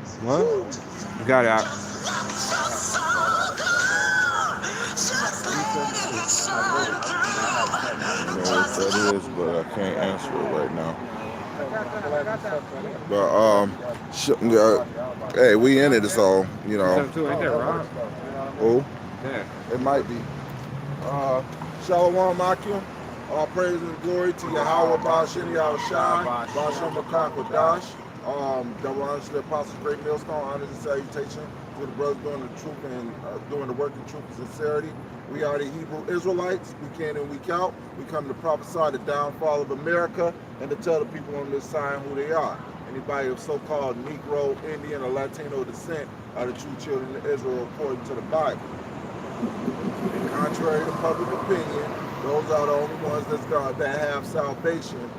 What? You got it out. Yes, that is, but I can't answer it right now. But hey, we in it. So you know, 272, ain't that wrong? oh, Yeah. it might be. Uh, Shalom Akim. All praise and glory to Yahweh Bashim Yahushai, Bashim Makakwadash. Double honors to the Apostles, Great Millstone, honors and salutation to the brothers doing the truth and doing the work in truth and sincerity. We are the Hebrew Israelites. We can and week out. We come to prophesy the downfall of America and to tell the people on this side who they are. Anybody of so-called Negro, Indian, or Latino descent are the true children of Israel according to the Bible. And contrary to public opinion, those are the only ones that have salvation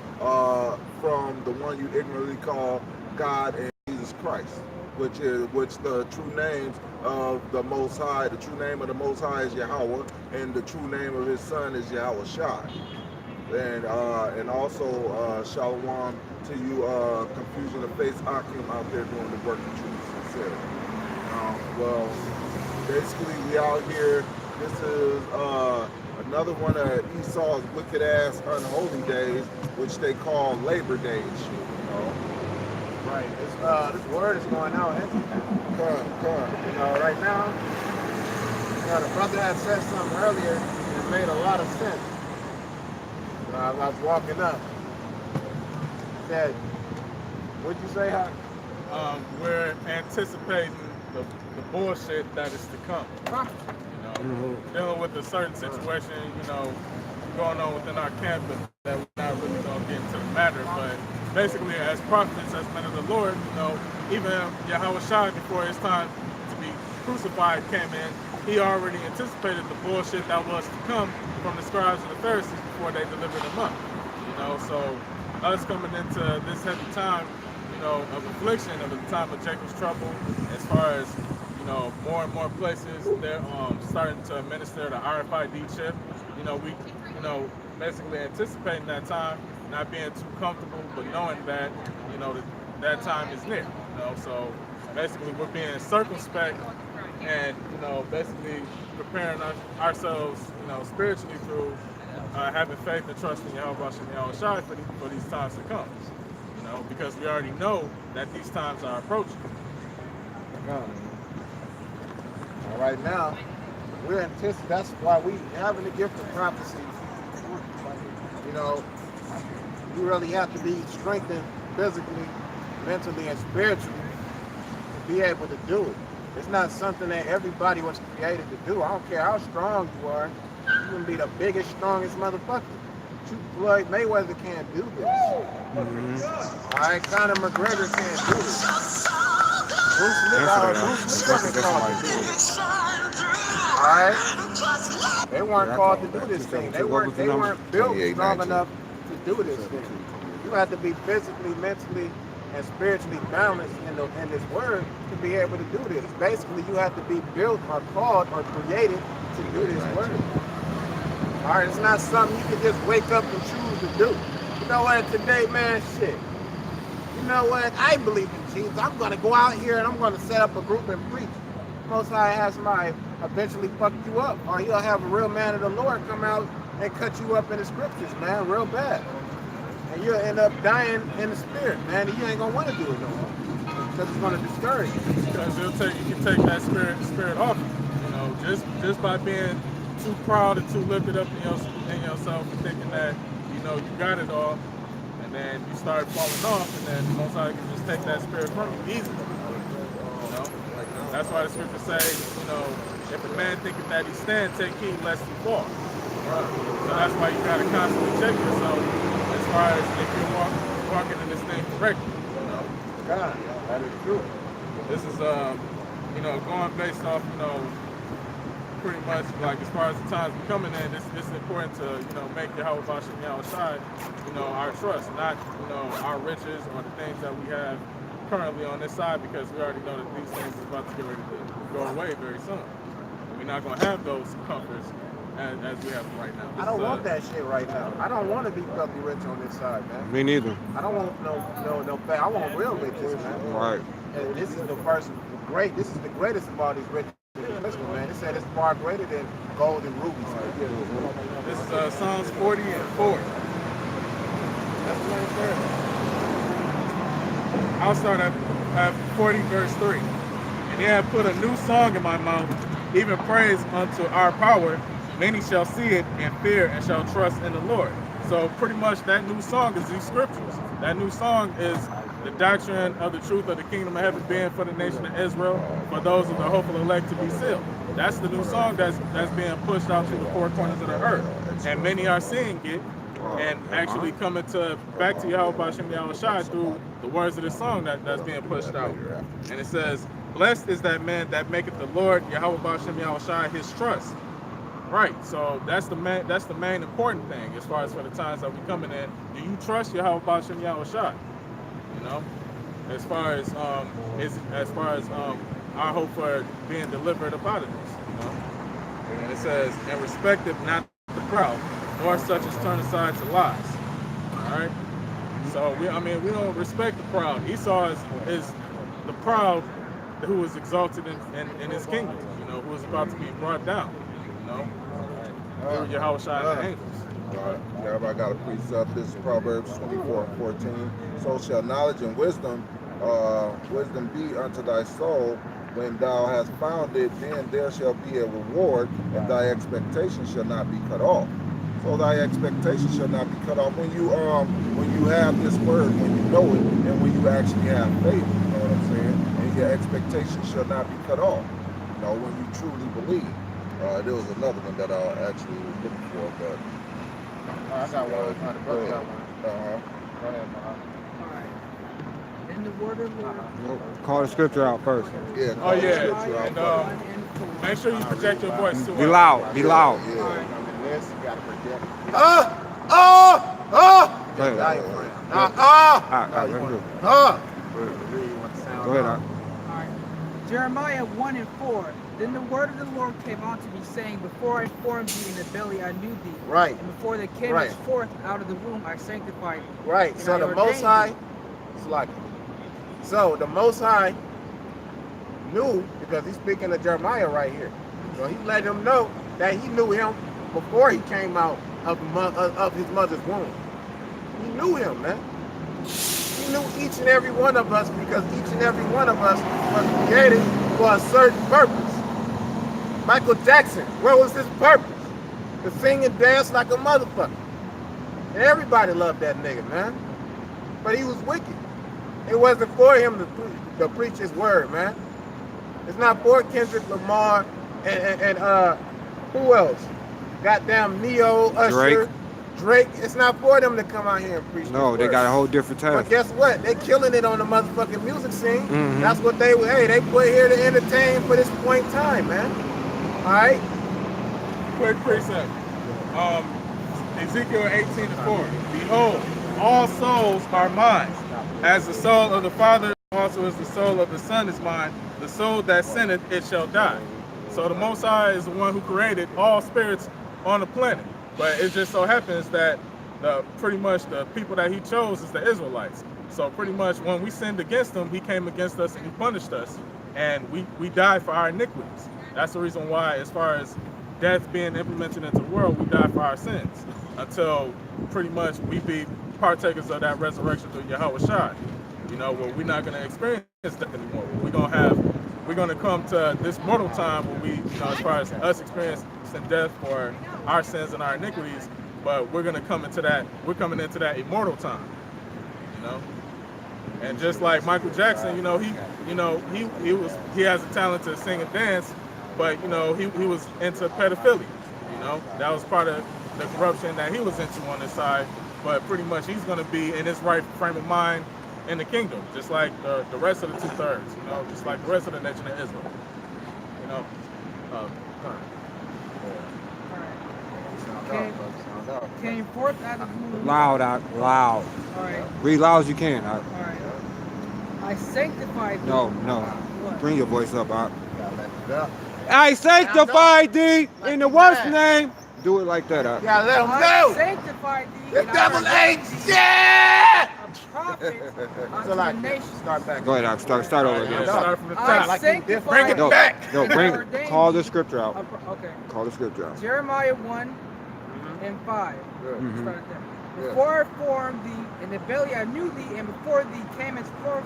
from the one you ignorantly call God and Jesus Christ, which the true names of the Most High, the true name of the Most High is Yahweh, and the true name of His Son is Yahweh Shai. And also Shalom to you, confusion of face Akim out there doing the work of truth and sincerity. Well, basically we out here. This is another one of Esau's wicked ass unholy days, which they call Labor Day and shit. You know. Right. This word is going out. Come. You know, right now, the brother had said something earlier and it made a lot of sense. I was walking up. He said, what'd you say, Hawk? We're anticipating the bullshit that is to come. Dealing with a certain situation, going on within our campus that we're not really going to get into the matter. But basically, as prophets, as men of the Lord, even Yahweh Shai, before his time to be crucified came in, he already anticipated the bullshit that was to come from the scribes and the Pharisees before they delivered him up. So us coming into this heavy time, of affliction, of the time of Jacob's trouble, as far as more and more places they're starting to administer the RFID chip. We basically anticipating that time, not being too comfortable, but knowing that that time is near. So basically we're being circumspect and basically preparing ourselves spiritually through having faith and trust in Yahweh and Yahweh Shai for these times to come. Because we already know that these times are approaching. Right now, we're anticipating. That's why we having the gift of prophecy. You really have to be strengthened physically, mentally, and spiritually to be able to do it. It's not something that everybody was created to do. I don't care how strong you are. You can be the biggest, strongest motherfucker. Floyd Mayweather can't do this. All right, Conor McGregor can't do this. Bruce Lee called to do this. All right, they weren't called to do this thing. They weren't built strong enough to do this thing. You have to be physically, mentally, and spiritually balanced in this word to be able to do this. Basically, you have to be built or called or created to do this word. All right, it's not something you can just wake up and choose to do. You know what, today, man, shit. You know what, I believe in Jesus. I'm going to go out here and I'm going to set up a group and preach. Most High has somebody eventually fuck you up. Or he'll have a real man of the Lord come out and cut you up in the scriptures, man, real bad. And you'll end up dying in the spirit, man, and you ain't going to want to do it no more. Because it's going to discourage you. Because you can take that spirit off you. Just by being too proud and too lifted up in yourself and thinking that you got it all, and then you start falling off, and then Most High can just take that spirit from you easily. That's why the scriptures say, if a man thinketh that he stand, take heed lest he fall. So that's why you gotta constantly check yourself as far as if you're walking in this thing correctly. God, that is true. This is going based off pretty much like as far as the times we're coming in, it's important to make Yahweh Bashim Yahweh Shai, our trust, not our riches or the things that we have currently on this side, because we already know that these things are about to get ready to go away very soon. We're not going to have those comforts as we have right now. I don't want that shit right now. I don't want to be filthy rich on this side, man. Me neither. I don't want no I want real riches, man. Right. And this is the first great. This is the greatest of all these rich crystal, man. It said it's far greater than gold and rubies. This is Psalms 40 and 4. That's the one verse. I'll start at 40 verse 3. And he had put a new song in my mouth, even praise unto our power. Many shall see it and fear and shall trust in the Lord. So pretty much that new song is these scriptures. That new song is the doctrine of the truth of the kingdom of heaven being for the nation of Israel, for those of the hopeful elect to be sealed. That's the new song that's being pushed out to the four corners of the earth. And many are seeing it and actually coming back to Yahweh B'Shem Yahushua through the words of the song that's being pushed out. And it says, blessed is that man that maketh the Lord Yahweh B'Shem Yahushua his trust. Right, so that's the main important thing as far as for the times that we're coming in. Do you trust Yahweh B'Shem Yahushua? You know, as far as our hope for being delivered up out of this. You know, and it says, and respecteth not the proud, nor such as turn aside to lies. All right, so we don't respect the proud. Esau is the proud who is exalted in his kingdom. You know, who is about to be brought down. You know, through Yahushua and the angels. Everybody got a precept. This is Proverbs 24:14. So shall knowledge and wisdom be unto thy soul. When thou hast found it, then there shall be a reward, and thy expectation shall not be cut off. So thy expectation shall not be cut off when you have this word, when you know it, and when you actually have faith. You know what I'm saying? And your expectation shall not be cut off. You know, when you truly believe. There was another one that I actually was looking for, but. I got one. Go ahead. In the word of the Lord. Call the scripture out first. Yeah. Oh yeah. And make sure you project your voice too. Be loud. Be loud. Yeah. You gotta project. Go ahead. Go ahead. All right. Jeremiah 1 and 4. Then the word of the Lord came unto me, saying, before I formed thee in the belly, I knew thee. Right. And before they came forth out of the womb, I sanctified thee. Right. So the Most High, it's like, so the Most High knew, because he's speaking to Jeremiah right here. So he let him know that he knew him before he came out of his mother's womb. He knew him, man. He knew each and every one of us, because each and every one of us was created for a certain purpose. Michael Jackson, what was his purpose? To sing and dance like a motherfucker. And everybody loved that nigga, man. But he was wicked. It wasn't for him to preach his word, man. It's not for Kendrick Lamar and who else? Goddamn Neo, Usher, Drake. It's not for them to come out here and preach. No, they got a whole different task. But guess what? They killing it on the motherfucking music scene. That's what they put here to entertain for this point in time, man. All right. Quick precept. Ezekiel 18:4. Behold, all souls are mine. As the soul of the Father, also as the soul of the Son is mine. The soul that sinneth, it shall die. So the Most High is the one who created all spirits on the planet. But it just so happens that pretty much the people that he chose is the Israelites. So pretty much when we sinned against him, he came against us and he punished us. And we died for our iniquities. That's the reason why, as far as death being implemented into the world, we die for our sins. Until pretty much we be partakers of that resurrection through Yahushua. You know, where we're not going to experience death anymore. We're going to come to this mortal time where we, you know, as far as us experiencing death for our sins and our iniquities, but we're going to come into that, we're coming into that immortal time, you know? And just like Michael Jackson, you know, he has a talent to sing and dance, but, you know, he was into pedophilia, you know? That was part of the corruption that he was into on his side, but pretty much he's going to be in his right frame of mind in the kingdom, just like the rest of the 2/3, you know, just like the rest of the nation of Israel, you know. Came forth out of the womb. Loud, loud. All right. Read loud as you can. All right. I sanctified thee. No. What? Bring your voice up. I sanctify thee in the worst name. Do it like that. Yeah, let him I go. sanctified thee. The and I devil ordained ain't thee shit. prophets unto So like, the nations. start back. Go ahead, Doc. Start over Yeah, again. start from the I top. like you sanctify bring it thee back. No, and bring ordained call the thee- scripture out. Okay. Call the scripture out. Jeremiah 1 and 5. Good. Mhm. Start there. Yeah. Before I formed thee in the belly, I knew thee, and before thee camest forth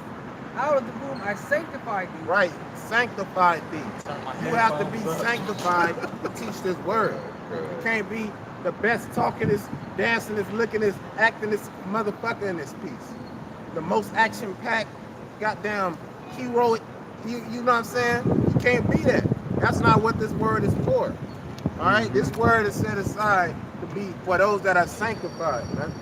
out of the womb, I sanctified thee. Right, sanctified thee. You have to be sanctified to teach this word. You can't be the best talkingest, dancingest, lookingest, actingest motherfucker in this piece. The most action-packed, goddamn hero. You know what I'm saying? You can't be that. That's not what this word is for. All right, this word is set aside to be for those that are sanctified, man.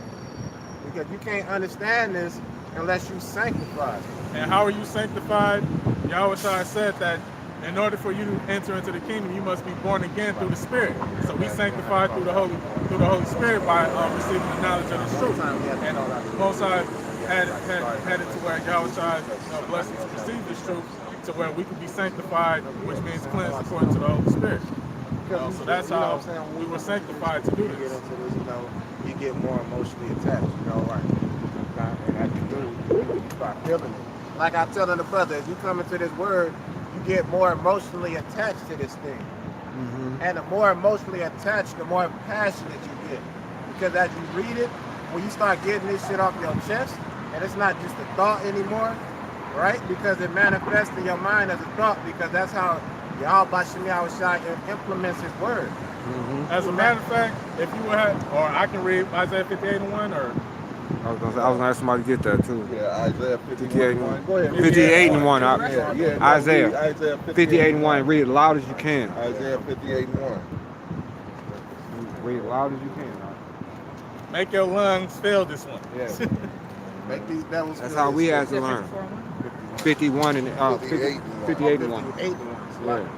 Because you can't understand this unless you sanctified. And how are you sanctified? Yahweh Shai said that in order for you to enter into the kingdom, you must be born again through the Spirit. So we sanctified through the Holy Spirit by receiving the knowledge of the truth. And Most High had it to where Yahweh Shai blessed us to receive this truth, to where we could be sanctified, which means cleansed according to the Holy Spirit. So that's how we were sanctified to do this. You get more emotionally attached, right? And as you do, you start feeling it. Like I tell the brother, as you come into this word, you get more emotionally attached to this thing. And the more emotionally attached, the more passionate you get. Because as you read it, when you start getting this shit off your chest, and it's not just a thought anymore, right? Because it manifests in your mind as a thought, because that's how Yahweh Shai implements his word. As a matter of fact, if you would have, or I can read Isaiah 58:1, or I was gonna ask somebody to get that too. Yeah, Isaiah 58 51. Go ahead. 58 and 1. Yeah, Isaiah. Isaiah 58 and 1. Read it loud as you can. Isaiah 58 and 1. Read it loud as you can. make your lungs feel this one. Yeah. Make these devils That's feel how we this had shit. to learn. 54 and 1? 51 and 58 and 1. 58 and 1. Yeah.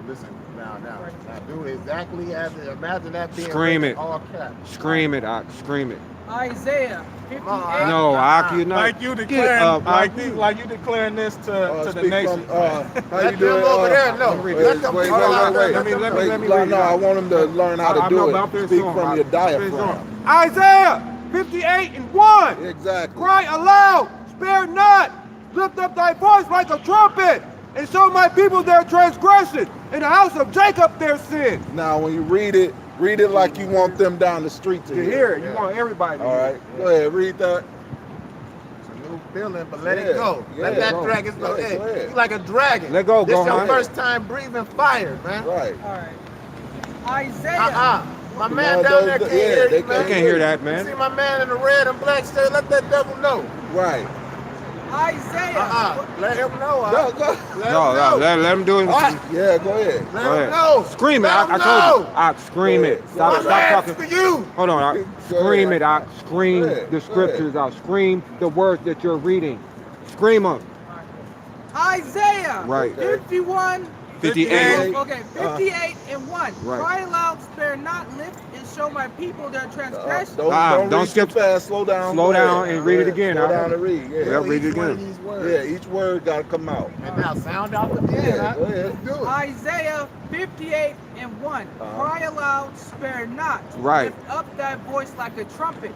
Listen, now, do exactly as it. Imagine that being Scream written it. all caps. Scream it, Ock. Scream it. Isaiah 58. No, Ock, you know. Like you Get declaring, up, like you declaring this to the Speak nation. from, how Let you doing? them over there know. read Let it. them Wait, people out there. let me them read know. it. No, I want them to learn how to do it. Speak from your diaphragm. Isaiah 58 and 1. Exactly. Cry aloud, spare not, lift up thy voice like a trumpet, and show my people their transgression, and the house of Jacob their sin. Now, when you read it like you want them down the street to You hear it, you want everybody to All hear right, it. go ahead, read that. It's a new feeling, but let Yeah, it go. Let yeah, that go. dragon go. Go Hey, ahead. you like a dragon. Let go, This your Gohan. first time breathing fire, man. Right. All right. Isaiah. My man No, down there those- can't yeah, hear they you, man. I can't hear that, You man. see my man in the red and black shirt? Let that devil know. Right. Isaiah. Let him know. Go, go. Let him No, know. let him do it. Yeah, go ahead. Let Go him ahead. know. Scream it, Let I him told know. you. Ock, scream Go it. ahead. Stop My man's talking. for you. Hold on, Ock. Go Scream ahead. it out. Scream Go ahead. the Go scriptures out. Scream the words that you're reading. Scream them. Isaiah. Right. 51. 58. Okay, 58 and 1. Right. Cry aloud, spare not, lift and show my people their transgression. Don't don't read skip- too fast. Slow down. Slow Go down ahead. and read it Go again, Slow Al. down and read. Yeah. Yeah, read it Each one of again. these words. Yeah, each word got to come out. And now sound out again. Yeah, huh? go ahead. Do it. Isaiah 58 and 1. Cry aloud, spare not. Right. Lift up thy voice like a trumpet,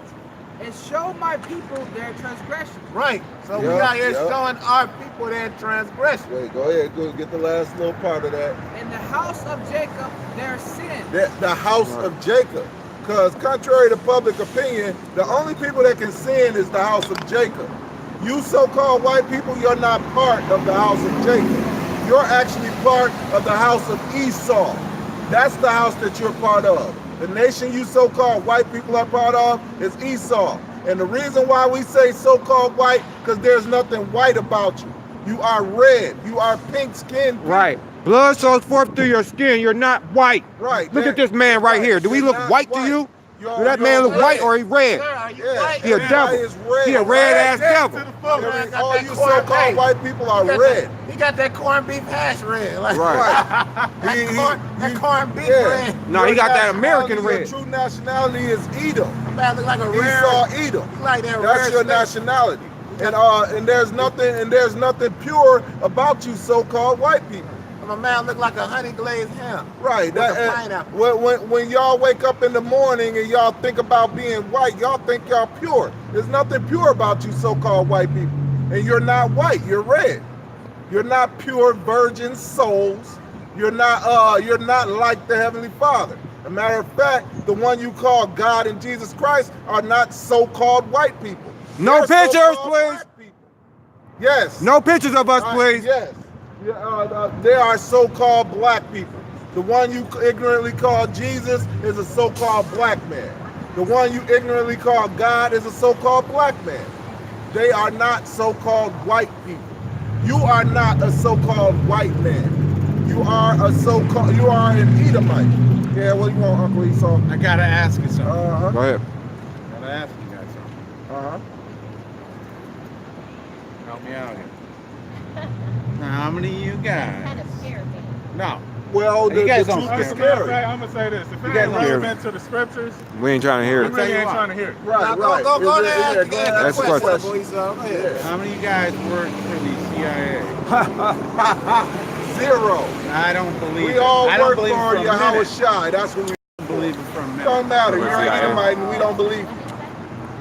and show my people their transgression. Right. So we Yeah, out here yeah. showing our people their transgression. Wait, go ahead. Go get the last little part of that. And the house of Jacob their sin. The house of Jacob. Because contrary to public opinion, the only people that can sin is the house of Jacob. You so-called white people, you're not part of the house of Jacob. You're actually part of the house of Esau. That's the house that you're part of. The nation you so-called white people are part of is Esau. And the reason why we say so-called white, because there's nothing white about you. You are red. You are pink-skinned. Right. Blood shows forth through your skin. You're not white. Right. Look at this man right here. Do we You're look not white to you? You're- Do that you're man look red. white or he red? Sir, are you Yeah. white? He a Everybody devil. is red. He a red ass Red devil. to the full. Man, got All that you corn so-called beef. white people are He got red. He got that corned beef hash red. Like, Right. that corned beef yeah. red. No, he Your got that American nationality, red. Your true nationality is Edom. Man look like a rare. Esau Edom. You like that That's rare your steak. nationality. And there's nothing pure about you so-called white people. My man look like a honey glazed ham. Right. With a pineapple. When y'all wake up in the morning and y'all think about being white, y'all think y'all pure. There's nothing pure about you so-called white people. And you're not white, you're red. You're not pure virgin souls. You're not like the Heavenly Father. As a matter of fact, the one you call God and Jesus Christ are not so-called white people. No They're pictures, so-called please. black people. Yes. No pictures of us, please. Yes. Yeah, they are so-called black people. The one you ignorantly call Jesus is a so-called black man. The one you ignorantly call God is a so-called black man. They are not so-called white people. You are not a so-called white man. You are an Edomite. Yeah, what do you want, Uncle Esau? I gotta ask you something. Go ahead. I gotta ask you guys something. Help me out here. Now, how many of you guys? Kind of scared me. No. Well, You the guys truth don't is As a matter of scary. fact, I'm gonna say this: if it guys ain't don't hear relevant to the scriptures, We ain't trying to hear we it. really ain't what. trying to hear it. Right, right. Go Is there. it- Ask go the ahead. That's the question, question. Esau. Go ahead. How many of you guys work for the CIA? Zero. I don't believe We it. all I don't work believe for it Yahweh minute. Shai. That's what we I don't believe it for a minute. don't matter. You're an Edomite and we don't believe you.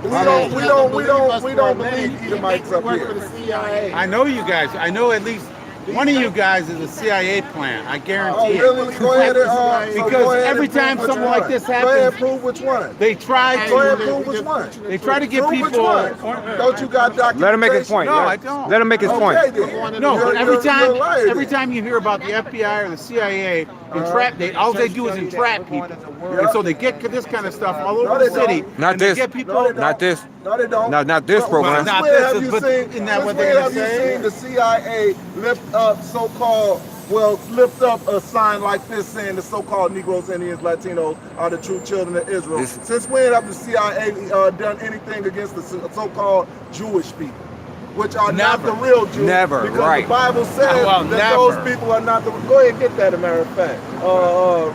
We don't believe Edomites up Work for here. the CIA. I know you guys. I know at least one of you guys is a CIA plant. I Oh, guarantee it. really? Go ahead and so Because go ahead every and prove time which something one. like this Go ahead and happens, prove which one. they try Go ahead and to. prove which one. They try to get Prove which people. one. Don't you got documentation? Let him make his point. No, Let- I don't. Let him make his point. Okay, then. No, but every You're a liar every then. time you hear about the FBI or the CIA, all they do is entrap people, and so they get this kind of stuff all over the city. Not and they this. get people. No, they don't. Not this. No, they don't. Not this program. Not When this, have you but seen, isn't that what since they're when have gonna you say? seen the CIA lift up lift up a sign like this saying the so-called Negroes, Indians, Latinos are the true children of Israel? This- Since when have the CIA done anything against the so-called Jewish people? Which are not Never. the real Jews. Never, Because right. the Bible says Well, that never. those people are not the... Go ahead and get that, as a matter of fact.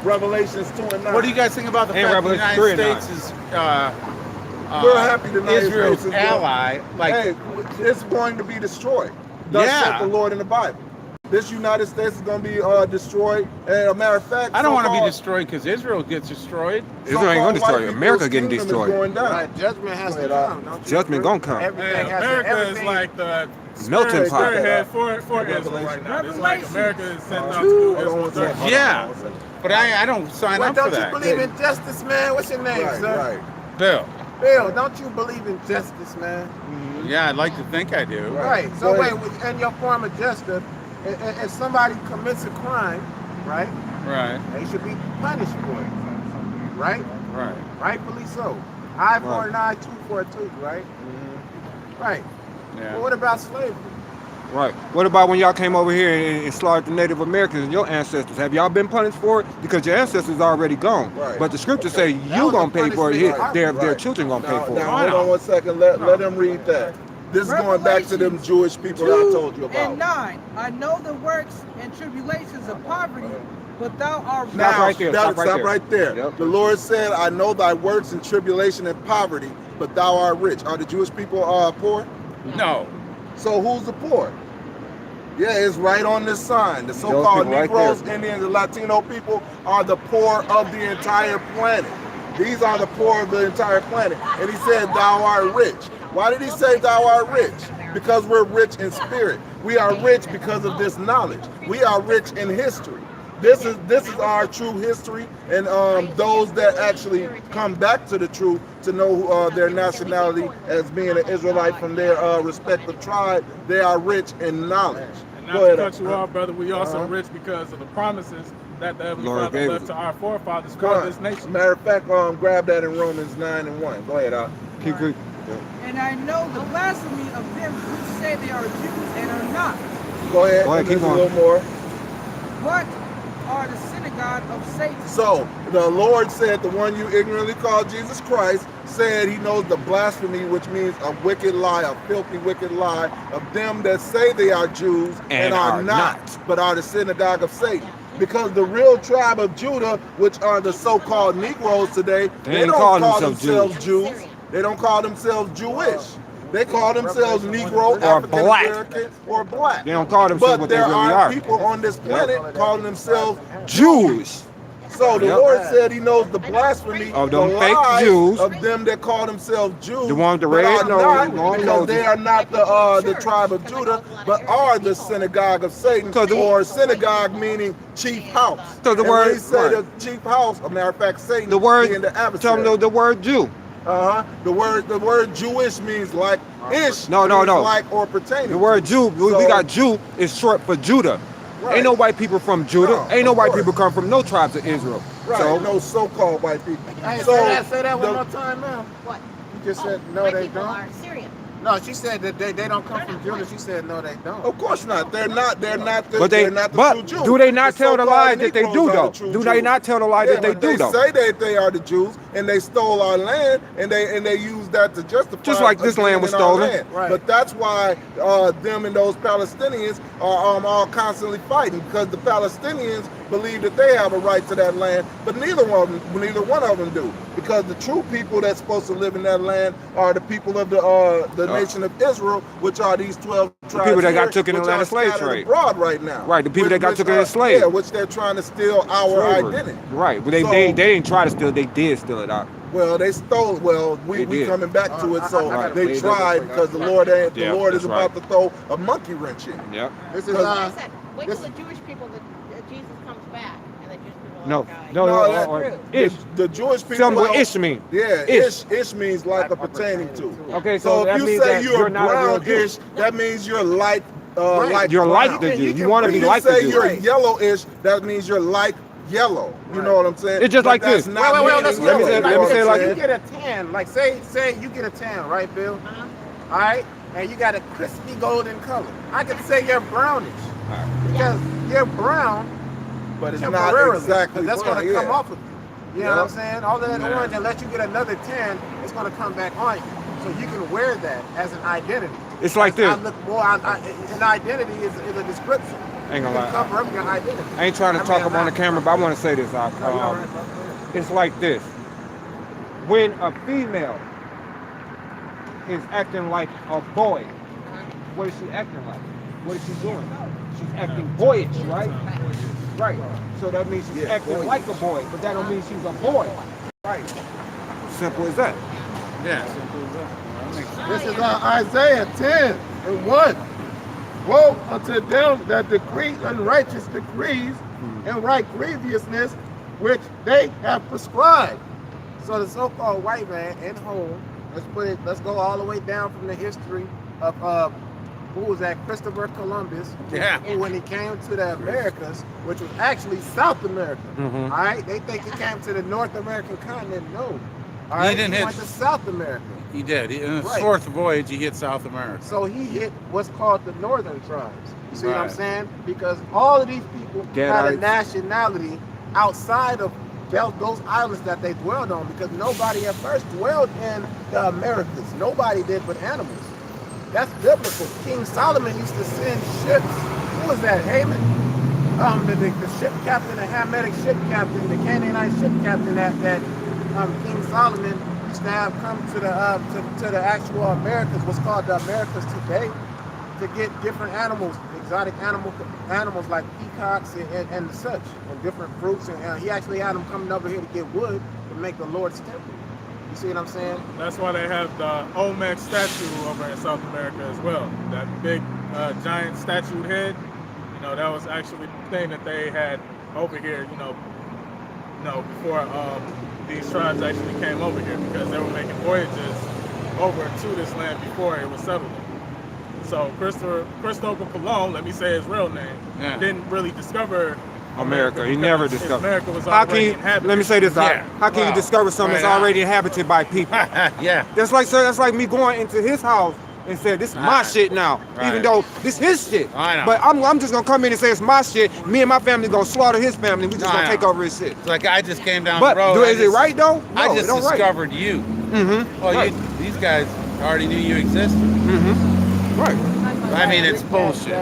Revelations 2 and 9. What do you guys think about the And fact that the Revelation United 3 and States is We're happy the United Israel's States is ally? Like, hey, it's going to be destroyed. Thus Yeah. said the Lord in the Bible. This United States is going to be destroyed. And as a matter of fact, I don't want to be so-called- destroyed because Israel gets destroyed. Israel ain't gonna so-called destroy white you. America people's getting kingdom is destroyed. Going down. Right, judgment has to come. Don't you Judgment agree? gonna come. Everything has to, America is everything. like the Melting pot. spearhead for Israel right now. It's like America is setting out to do Israel's dirty. Yeah, but I don't sign Well, up for don't you that. believe in justice, man? What's your name, Right, sir? right. Bill. Bill, don't you believe in justice, man? Yeah, I'd like to think I do. Right. So Go wait, ahead. in your form of justice, if somebody commits a crime, right, Right, they should be punished for it, right? right. Rightfully so. Eye for Right. an eye, tooth for a tooth, right? Right. Yeah. But what about slavery? Right. What about when y'all came over here and slaughtered the Native Americans and your ancestors? Have y'all been punished for it? Because your ancestors already gone. Right. But the scriptures say That you was gonna a pay for it. punishment. Their Right. children gonna pay Now, for now, it. hold on 1 second. Let them read that. This is going back to them Jewish people that I told you And about. 9. I know the works and tribulations of poverty, but thou art rich. Stop right there, stop right Stop there. right there. Yep. The Lord said, I know thy works and tribulation and poverty, but thou art rich. Are the Jewish people poor? No. So who's the poor? Yeah, it's right on this sign. The so-called people right Negroes, there. Indians, and Latino people are the poor of the entire planet. These are the poor of the entire planet. And he said, thou art rich. Why did he say thou art rich? Because we're rich in spirit. We are rich because of this knowledge. We are rich in history. This is our true history, and those that actually come back to the truth to know their nationality as being an Israelite from their respective tribe, they are rich in knowledge. And Go not to ahead. cut you off, brother, we also Uh-huh. rich because of the promises that the Heavenly Lord Father gave left us. to our forefathers Come for on. this nation. Matter of fact, grab that in Romans 9 and 1. Go ahead, Keep good. And I know the blasphemy of them who say they are Jews and are not, Go ahead. Go ahead, And keep there's a going. little more. but are the synagogue of Satan. So the Lord said, the one you ignorantly call Jesus Christ, said he knows the blasphemy, which means a wicked lie, a filthy wicked lie of them that say they are Jews and are not, but are the synagogue of Satan. Because the real tribe of Judah, which are the so-called Negroes today, They they ain't don't call call themselves themselves Jews. They don't call themselves Jewish. They call themselves Negro, Or African black. American, or black. They don't call themselves But what they there really are are. people on this planet calling themselves Jews. So the Yep. Lord said He knows the blasphemy Of the them fake lies Jews. of them that call themselves Jews. The one with the but red are nose, not, long because noses. they are not the tribe of Judah, but are the synagogue of Satan, or synagogue meaning chief house. So the And word- when he say right. the chief house, a matter of fact, Satan The word, being the tell adversary. them the word Jew. The word Jewish means like ish. No, no, means no. Like or pertaining. The word to. Jew, we So- got Jew is short for Judah. Right. Ain't no white people from Judah. No, Ain't no of white course. people come from no tribes of Israel. Right, So no so-called white people. Hey, So say that one the- more time, ma'am. What? You just said no, white they people don't. are Syrian. No, she said that they don't come from Judah. She said no, they don't. Of course not. They're not. They're not. The, But they, they're not the but true Jews. do they not tell the so-called lies that they Negroes do are though? the true Do they Jews. not tell the lies Yeah, that they but do though? say that they are the Jews and they stole our land and they use that to justify. Just like this us land was being in our stolen. land. Right. But that's why them and those Palestinians are all constantly fighting, because the Palestinians believe that they have a right to that land, but neither one of them do, because the true people that's supposed to live in that land are the people of the nation of Israel, which are these 12 tribes. people that got here, took in the which land are of slave scattered trade. abroad right now. Right, the people that got Which, taken as slaves. Yeah, which they're trying to steal our Slavery. identity. Right, but they, So- they didn't try to steal. They did steal it out. Well, they stole. Well, They we did. coming back to it. So Right. they tried, because the Lord ain't. Yeah, The Lord is that's about right. to throw a monkey wrench in. Yep. This is Like I said, wait till this- the Jewish people that Jesus comes back, and the Jewish people are No, like, no, No, no. that- or The, Ish. the Jewish people. Tell me what well, ish mean. Yeah, Ish. ish means like a pertaining to. Okay, So so if that you means say that you're you're not a real Jew. brownish, that means you're like like You're brown. like the Jew. you You can want to If be you like the say Jew. you're yellowish, that means you're like yellow. You know what I'm saying? It's just But like that's this. not Wait, meaning let's let me say- yellow, let me say it like you know you what I'm get a tan. Like say you get a tan, right, Bill? Uh-huh. All right, and you got a crispy golden color. I could say you're brownish because you're brown But it's not temporarily. exactly that's brown, going to come yeah. off of you. You know Yeah. what I'm saying? All of that Yeah. orange, unless you get another tan, it's going to come back on you. So you can wear that as an identity. It's like I this. look more. An identity is a description. Ain't You gonna can lie. cover up your identity. I ain't trying to I talk mean, up on the camera, but I want to say this. No, you're all right, bro. It's like this. When a female is acting like a boy, what is she acting like? What is she doing? She's acting boyish, right? Right. So that means she's acting like a boy, but that don't mean she's a boy. Right. Simple as that. Yeah. This is Isaiah 10 and 1. Woe unto them that decree unrighteous decrees and write grievousness which they have prescribed. So the so-called white man in whole, let's go all the way down from the history of who was that? Christopher Columbus. Yeah. Who, when he came to the Americas, which was actually South America. Mhm. All right, they think he came to the North American continent. No. All right, didn't he hit- went to South America. He did. In his Right. fourth voyage, he hit South America. So he hit what's called the northern tribes. You see what I'm Right. saying? Because all of these people had a Gadites. nationality outside of those islands that they dwelled on, because nobody at first dwelled in the Americas. Nobody did but animals. That's biblical. King Solomon used to send ships. Who was that? Haman? The ship captain, the Hamitic ship captain, the Canaanite ship captain that King Solomon used to have come to the actual Americas, what's called the Americas today, to get different animals, exotic animals like peacocks and such, and different fruits. And he actually had them coming over here to get wood to make the Lord's temple. You see what I'm saying? That's why they have the Olmec statue over in South America as well. That big giant statued head. You know, that was actually the thing that they had over here, before these tribes actually came over here, because they were making voyages over to this land before it was settled. So Christopher Colon, let me say his real name, Yeah. didn't really discover America. He because never discovered. America was How can already you, inhabited. let me say this, Yeah. how can you Wow. discover something that's Right. already inhabited by people? Yeah. That's like me going into his house and saying, this is my Right. shit now, even Right. though this his shit. I know. But I'm just gonna come in and say it's my shit. Me and my family gonna slaughter his family. We just I gonna know. take over his shit. It's like I just came down But the road. is it right though? I No, just it don't right. discovered you. Mm-hmm. Well, right. these guys already knew you existed. Mm-hmm. Right. I mean, it's bullshit.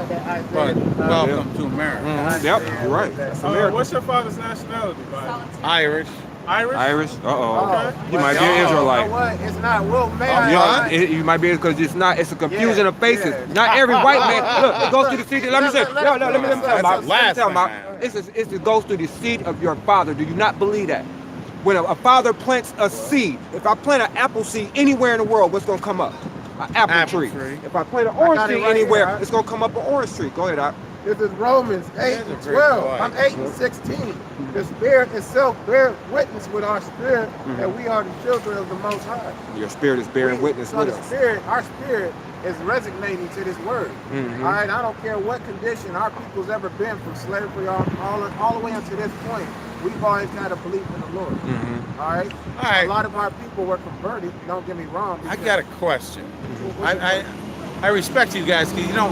But welcome to America. Mhm. Yep. You're right. That's America. What's your father's nationality, Bob? Irish. Irish? Irish? Oh, You might be well, an you know Israelite. what? It's not. Well, may I? You might be because it's a confusion of faces. yeah. Not every white man. Look, it goes to the seed. Let me say. Let- No, let me tell That's about. a Let me tell about. blasphemy. It goes to the seed of your father. Do you not believe that? When a father plants a seed, if I plant an apple seed anywhere in the world, what's gonna come up? An apple tree. If I plant an orange got it tree right anywhere, here, huh? it's gonna come up an orange tree. Go ahead, Doc. This is Romans 8 That's a and great 12. point. I'm 8 and 16. The Spirit itself bears witness with our spirit that we are the children of the Most High. Your spirit is bearing witness So with the us. Spirit, our spirit is resonating to this word. Mhm. All right, I don't care what condition our people's ever been from slavery all the way up to this point. We've always got a belief in the Lord. Mhm. All right? All right. A lot of our people were converted. Don't get me wrong. I because- got a question. I respect you guys because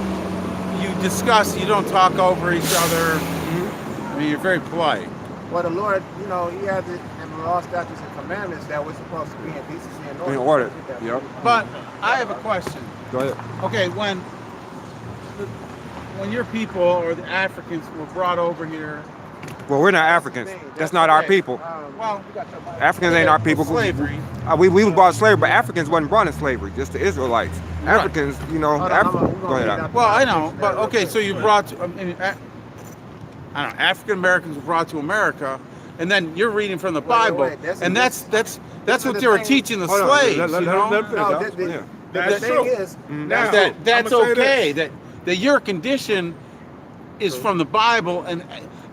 you discuss, you don't talk over each other. I mean, you're very polite. Well, the Lord, you know, He has it in the law, statutes, and commandments that we're supposed to be in decency and order. In order. Yep. But I have a question. Go ahead. Okay, when your people or the Africans were brought over here, Well, we're not Africans. That's not our people. well, Africans ain't our people. slavery. We was brought slavery, but Africans wasn't brought in slavery. Just the Israelites. Africans, you know. Hold on, Go ahead. Doc. Well, I know, but okay, so you brought, I don't know, African Americans were brought to America, and then you're reading from the Wait, Bible, wait, that's- and that's this what is they were the thing. teaching the Hold on, slaves, let you him know? finish, No, Doc. the Yeah. That's thing true. is, Now, That's I'ma say okay. this. That your condition is from the Bible, and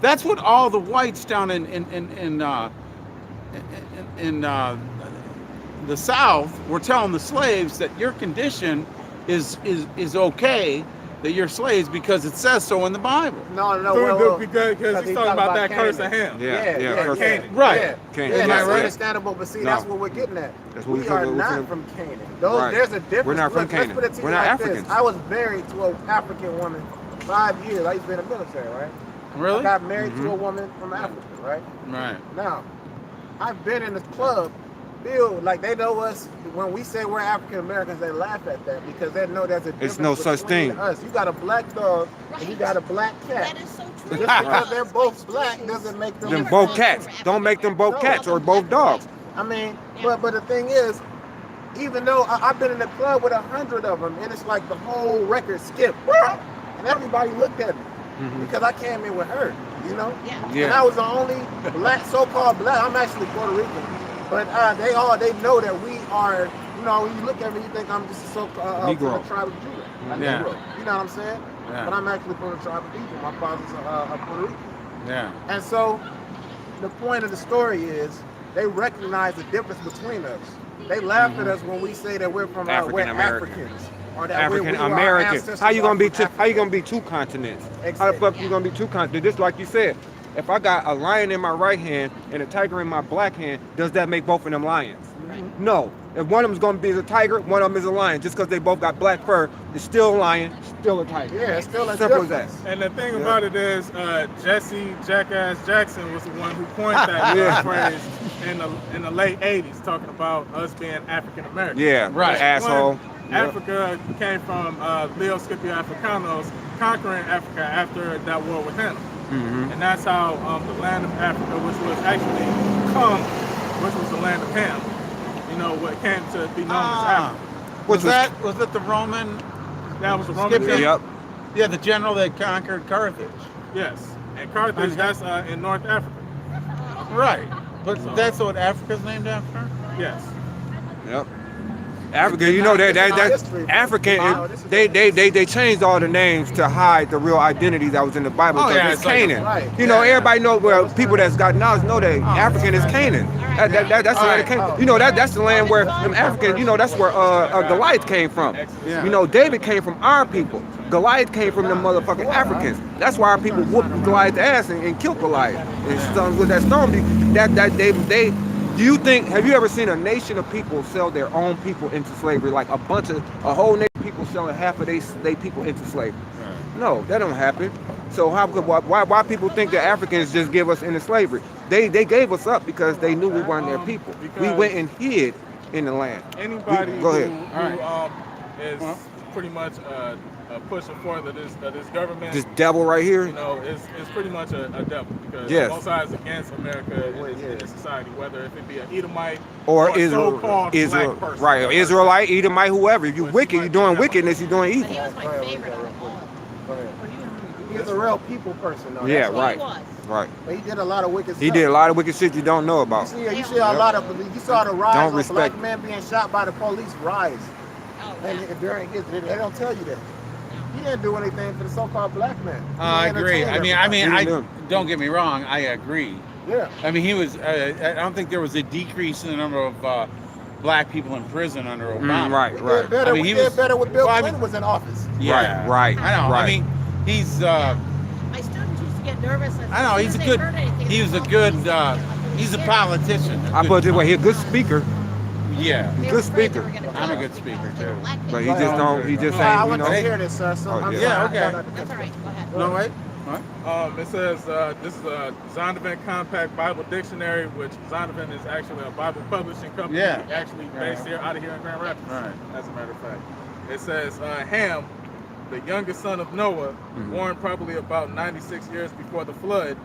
that's what all the whites down in the South were telling the slaves, that your condition is okay, that you're slaves because it says so in the Bible. no, Because he's talking about that curse of him. Yeah. Canaan. Right. Yeah, Canaan. yeah, Am I that's right? understandable, but see, No. that's what we're getting at. That's what We we're are talking- not we're from Canaan. Right. There's a difference. We're not from Look, Canaan. Let's put it to We're you not like Africans. this. I was married to an African woman 5 years. I used to be in the military, right? I Really? got married to a woman from Africa, right? Right. Now, I've been in this club, feel like they know us. When we say we're African Americans, they laugh at that because they know there's a difference no such between thing. us. You got a black dog and you got a black cat. That is so true. Just because they're both black doesn't make them Them both cats. Don't make them both cats or both dogs. I mean, but the thing is, even though I've been in the club with 100 of them, and it's like the whole record skipped, and everybody looked at me because I came in with her, you know. Yeah. And I was the only black, so-called black. I'm actually Puerto Rican, but they know that we are. You know, when you look at me, you think I'm just from Negro. the tribe of Judah. Yeah. Negro. You know what I'm saying? Yeah. But I'm actually from the tribe of Egypt. My father's a Puerto Rican. Yeah. And so the point of the story is they recognize the difference between us. They laugh at us when we say that we're from we're African American. Africans. Or that African our American. ancestors How you gonna are be? from How you gonna Africa. be two continents? How the Exactly. fuck you gonna be two continents? Just like you said, if I got a lion in my right hand and a tiger in my black hand, does that make both of them lions? No. If one of them's gonna be a tiger, one of them is a lion. Just because they both got black fur, it's still a lion, still a tiger. Yeah, it's still a Simple as that. difference. And the thing about it is, Jesse Jackass Jackson was the one who coined that Yeah. phrase in the late '80s, talking about us being African American. Yeah, Right. asshole. Africa came from Leo Scipio Africanos conquering Africa after that war with him. Mhm. And that's how the land of Africa, which was actually Cum, which was the land of Ham, you know, what came to be known as Africa. Which Was it the Roman? That was the Roman Scipio? Empire. Yep. Yeah, the general that conquered Carthage. Yes. And Carthage, that's in North Africa. Right. But that's what Africa's named after? Yes. Yep. Africa, you know that African. They changed all the names to hide the real identity that was in the Bible. Oh, because yeah, it's it's like- Canaan. Right. You know, Yeah. everybody know. Well, people that's got knowledge know that African is Canaan. That's the land of Canaan. You know that's the land where them Africans. You know that's where Goliath came from. Yeah. You know David came from our people. Goliath came from them motherfucking Africans. That's why our people whooped Goliath's ass and killed Goliath. And stung with that stone. They. Do you think? Have you ever seen a nation of people sell their own people into slavery? Like a whole nation of people selling half of they people into slavery? No, that don't happen. So why people think that Africans just give us into slavery? They gave us up because they knew we weren't their people. We went and hid in the land. Anybody Go ahead. who is pretty much a pusher forth of this government. This devil right here. You know, it's pretty much a devil because Yes. both sides against America in this society, whether if it be an Edomite Or a so-called Israel, black person. right? Or Israelite, Edomite, whoever. If you wicked, you're doing wickedness. You're doing But he evil. was my favorite of them all. Go ahead. He's a real people person, though. Yeah, He right. was. Right. But he did a lot of wicked stuff. He did a lot of wicked shit you don't know about. You see a lot of, you saw the rise Don't of respect black men being shot by the police rise. Oh, And yeah. during his, they don't tell you that. He didn't do anything for the so-called black man. He I agree. entertained I everybody. don't get me wrong. I agree. Yeah. I mean, he was. I don't think there was a decrease in the number of black people in prison under Obama. Right, We right. did better, I mean, we he did was- better when Bill well, I Clinton mean- was in office. Yeah. Right, I know. right. I mean, he's. My students used to get nervous. I know. He's a good. He was a good. He's a politician. I put it this way, he's a good speaker, Yeah. good speaker. I'm a good speaker, too. but he just don't. He just I ain't. You want to know. hear this, sir. So Oh, I'm yeah. sorry. Yeah, okay. That's all right. Go ahead. No wait. What? It says this is a Zondervan Compact Bible Dictionary, which Zondervan is actually a Bible publishing company, Yeah. actually based here out of here in Grand Rapids. Right. As a matter of fact, it says Ham, the youngest son of Noah, born probably about 96 years before the flood,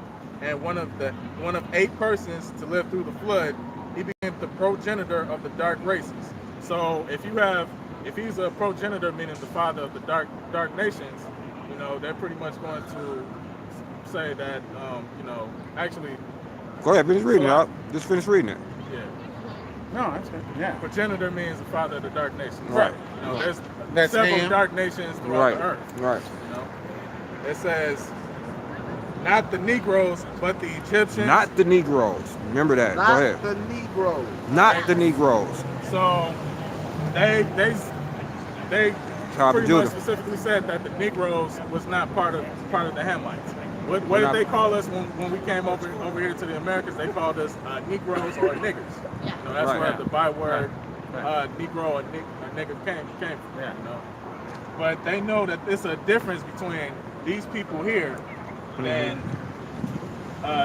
and one of 8 persons to live through the flood. He became the progenitor of the dark races. So if he's a progenitor, meaning the father of the dark nations, you know, they're pretty much going to say that, you know, actually, Go ahead, finish reading it out. Just finish reading it. yeah, No, that's good. Yeah. progenitor means the father of the dark nations. Right. You know, there's That's several Ham. dark nations throughout Right, the earth. right. You know, it says not the Negroes, but the Egyptians. Not the Negroes. Remember that. Go Not ahead. the Negroes. Not the Negroes. So they Tribe of pretty Judah. much specifically said that the Negroes was not part of the Hamites. What Not- did they call us when we came over here to the Americas? They called us Negroes or niggers. Yeah. You know, that's Right. where the byword Right. Negro or nigger came from. Yeah. You know, but they know that there's a difference between these people here and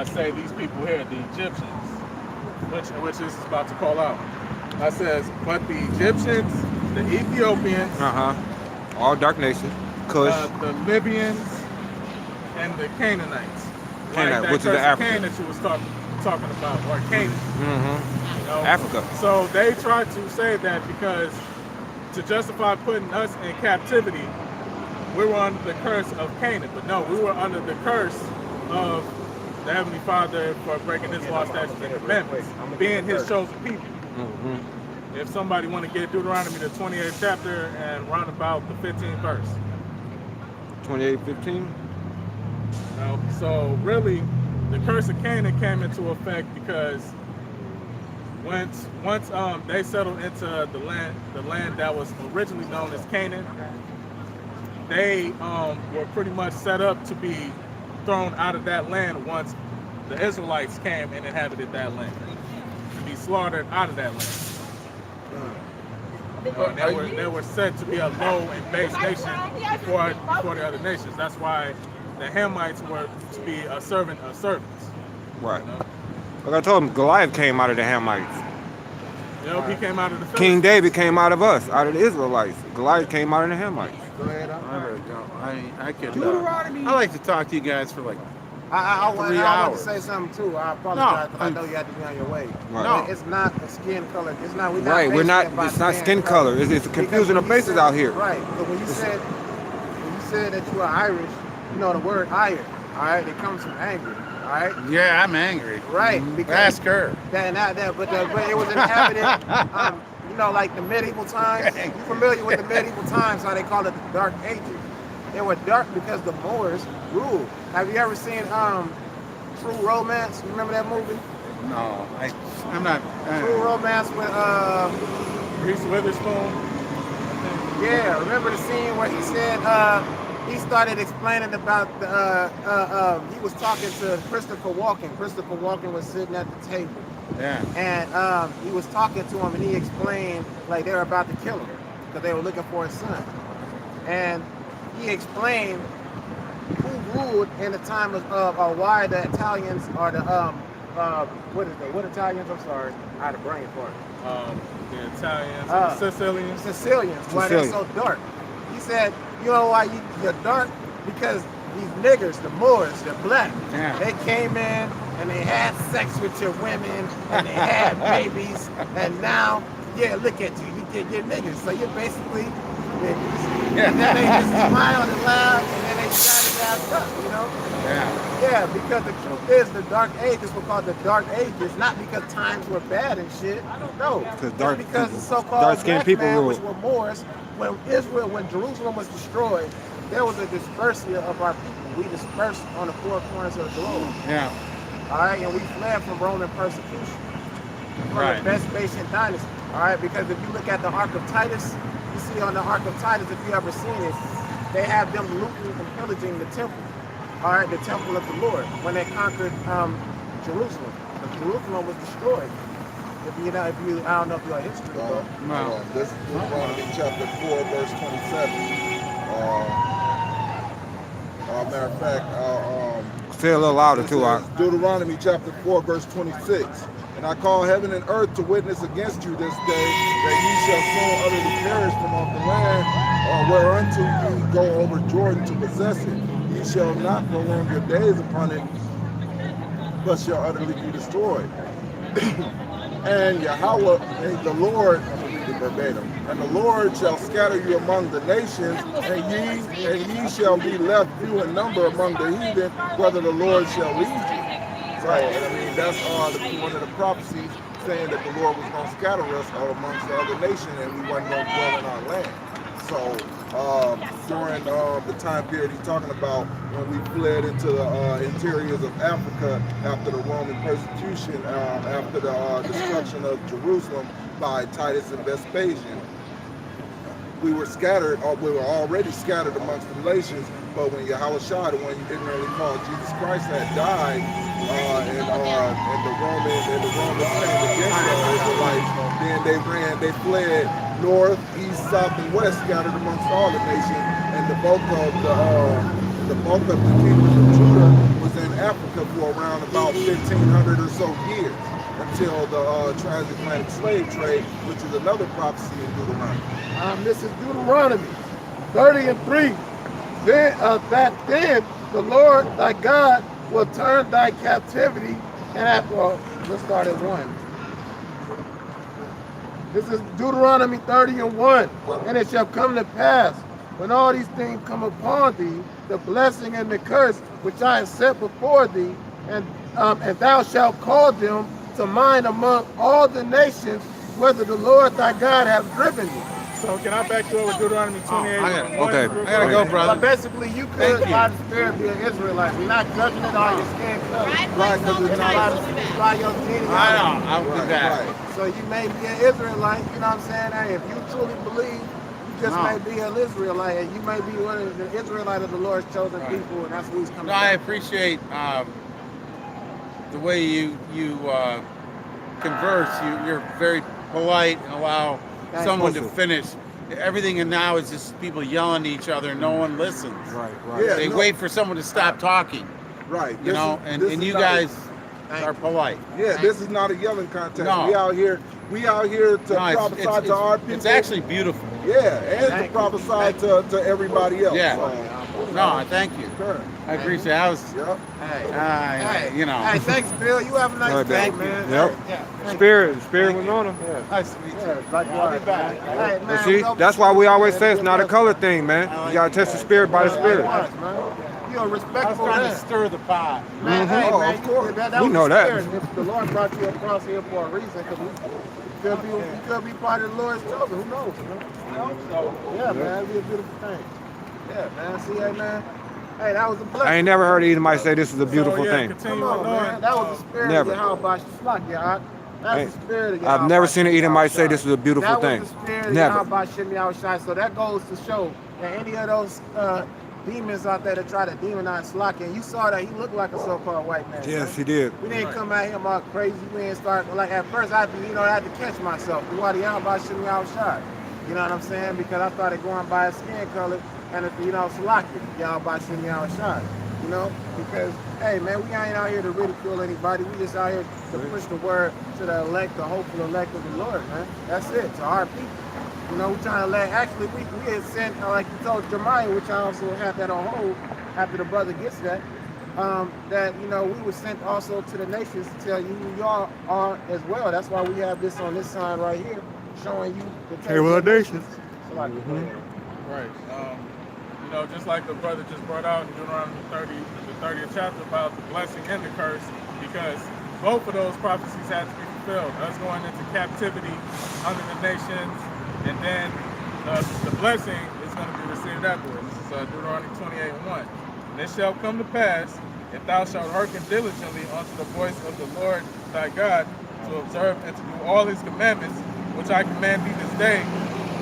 say these people here, the Egyptians, which this is about to call out. That says, but the Egyptians, the Ethiopians, All dark nations. Cush. the Libyans, and the Canaanites. Canaanite, that which is the curse of African. Cain that you was talking about, or Canaan. Mm-hmm. You know? Africa. So they tried to say that because to justify putting us in captivity, we were under the curse of Canaan. But no, we were under the curse of the Heavenly Father for breaking His law, statutes, and commandments, being His chosen people. Mm-hmm. If somebody want to get Deuteronomy, the 28th chapter, and round about the 15th verse. 28:15. So really, the curse of Canaan came into effect because once they settled into the land that was originally known as Canaan, they were pretty much set up to be thrown out of that land once the Israelites came and inhabited that land, to be slaughtered out of that land. They were said to be a low and base nation before the other nations. That's why the Hamites were to be a servant of servants. Right. You know? Like I told him, Goliath came out of the Hamites. You know, he came out of the King Philistines. David came out of us, out of the Israelites. Goliath came out of the Hamites. Go ahead. I really don't. I could. Deuteronomy. I like to talk to you guys for like. I want 3 to hours. say something too. I apologize because I I'm- know you had to be on your way. Right. No. It's not the skin color. It's not. We're not Right, we're basing not. it by It's not skin color. It's a confusion of Because when you faces said- out here. Right. But when you said that you are Irish, you know the word iron. All right, it comes from anger. All right. Yeah, I'm angry. Right. Because Ask her. but it was inhabited. You know, like the medieval times. You familiar with the medieval times? How they call it the Dark Ages. They were dark because the Moors ruled. Have you ever seen True Romance? You remember that movie? No, I'm not. True Romance with Reese Witherspoon. yeah. Remember the scene where he said he started explaining about the he was talking to Christopher Walken. Christopher Walken was sitting at the table. Yeah. And he was talking to him, and he explained like they were about to kill him because they were looking for his son. And he explained who ruled in the time of why the Italians are the what Italians? I'm sorry, I had a brain fart. The Italians, Uh, the Sicilians. Sicilians, why they're so dark. He said, you know why you're dark? Because these niggers, the Moors, they're black. Yeah. They came in and they had sex with your women and they had babies, and now, yeah, look at you, you're niggers. So you're basically niggers. And then they just smile and laugh, and then they shut it ass up, you know? Yeah. Yeah, because the truth is the dark ages were called the dark ages, not because times were bad and shit. No, dark it's because people- the so-called dark-skinned black people man, rule. which were Moors, when Jerusalem was destroyed, there was a dispersion of our people. We dispersed on the four corners of the globe. Yeah. All right, and we fled from Roman persecution. From Right. the Vespasian dynasty. All right, because if you look at the Ark of Titus, you see on the Ark of Titus, if you ever seen it, they have them looting and pillaging the temple. All right, the temple of the Lord when they conquered Jerusalem. But Jerusalem was destroyed. I don't know if you're a history, but No. This is Deuteronomy chapter 4, verse 27. Matter of fact, Say it a little louder this too. is Deuteronomy chapter 4, verse 26. And I call heaven and earth to witness against you this day, that ye shall soon utterly perish from off the land, whereunto ye go over Jordan to possess it. Ye shall not prolong your days upon it, but shall utterly be destroyed. And Yahweh, the Lord, I'm going to read it verbatim, and the Lord shall scatter you among the nations, and ye shall be left few in number among the heathen, whether the Lord shall lead you. Right, and I mean, that's one of the prophecies saying that the Lord was going to scatter us amongst the other nations, and we wasn't going to dwell in our land. So during the time period he's talking about when we fled into the interiors of Africa after the Roman persecution, after the destruction of Jerusalem by Titus and Vespasian, we were scattered, or we were already scattered amongst the nations. But when Yahweh Shah, the one you didn't really call Jesus Christ, had died, and the Romans came against the Israelites, then they fled north, east, south, and west, scattered amongst all the nations. And the bulk of the kingdom of Judah was in Africa for around about 1,500 or so years, until the transatlantic slave trade, which is another prophecy in Deuteronomy. this is Deuteronomy 30 and 3. Then the Lord thy God will turn thy captivity and let's start at 1. This is Deuteronomy 30 and 1. And it shall come to pass when all these things come upon thee, the blessing and the curse which I have set before thee, and thou shalt call them to mind among all the nations, whether the Lord thy God hath driven thee. So can I back you up with Deuteronomy 28? Okay. I gotta go, But brother. basically, you could, by the Spirit, be an Israelite. We're not judging it on your skin color. Right, because it's It's by your genealogy. I'll do that. right. So you may be an Israelite, you know what I'm saying? Hey, if you truly believe, you just may be an Israelite, and you may be one of the Israelite of the Lord's chosen people, and that's who he's coming No, I back. appreciate the way you converse. You're very polite and allow someone to finish. Everything and now is just people yelling at each other and no one listens. Right. Yeah, They no, wait for someone to stop talking, right. you know, and you guys are polite. Yeah, this is not a yelling contest. No. We out here to No, prophesy to our people. it's actually beautiful. yeah, and to prophesy to everybody else. Yeah. So, No, thank you. sure. I appreciate it. I was, Yep. Hey, you know. Hey, thanks, Bill. You have a nice All right, day, Bill. man. Yep. Yeah. Spirit was on him. Nice to meet you. Yeah, likewise. I'll be back. Hey, man, But see, that's why we always say it's not a color thing, man. You gotta test the spirit by the spirit. Likewise, man. You're a I was respectful trying to man. stir the pot. Man, hey, Oh, man, of course. that We was know the that. spirit. If the Lord brought you across here for a reason, because we could be part of the Lord's chosen. Who knows? You know? Yeah, man, that'd be a beautiful thing. Yeah, man. See, hey, man. Hey, that was a blessing. I ain't never heard anybody say this is a beautiful So, yeah, thing. Continue Come on, on, man. That was the spirit Never. of Yahweh Shalak, Yahweh. That's the spirit of Yahweh. I've never seen an Edomite say this is a beautiful that thing. was the spirit Never. of Yahweh Shem Yahushai. So that goes to show that any of those demons out there that try to demonize Slakia, you saw that he looked like a so-called white man. Yes, man. he did. We didn't come at him all crazy. We didn't start, like, at first I had to catch myself. Why the Yahweh Shem Yahushai? You know what I'm saying? Because I started going by his skin color and, Slakia, Yahweh Shem Yahushai. You know, because, hey, man, we ain't out here to ridicule anybody. We just out here to push the word to the elect, the hopeful elect of the Lord, man. That's it, to our people. You know, we're trying to let, actually, we had sent, like you told Jeremiah, which I also have that on hold after the brother gets that, that, you know, we were sent also to the nations to tell you who y'all are as well. That's why we have this on this sign right here, showing you the table of nations. So like, Right. You know, just like the brother just brought out in Deuteronomy 30, the 30th chapter about the blessing and the curse, because both of those prophecies had to be fulfilled. Us going into captivity under the nations, and then the blessing is going to be received afterwards. This is Deuteronomy 28:1. And it shall come to pass, if thou shalt hearken diligently unto the voice of the Lord thy God, to observe and to do all his commandments, which I command thee this day,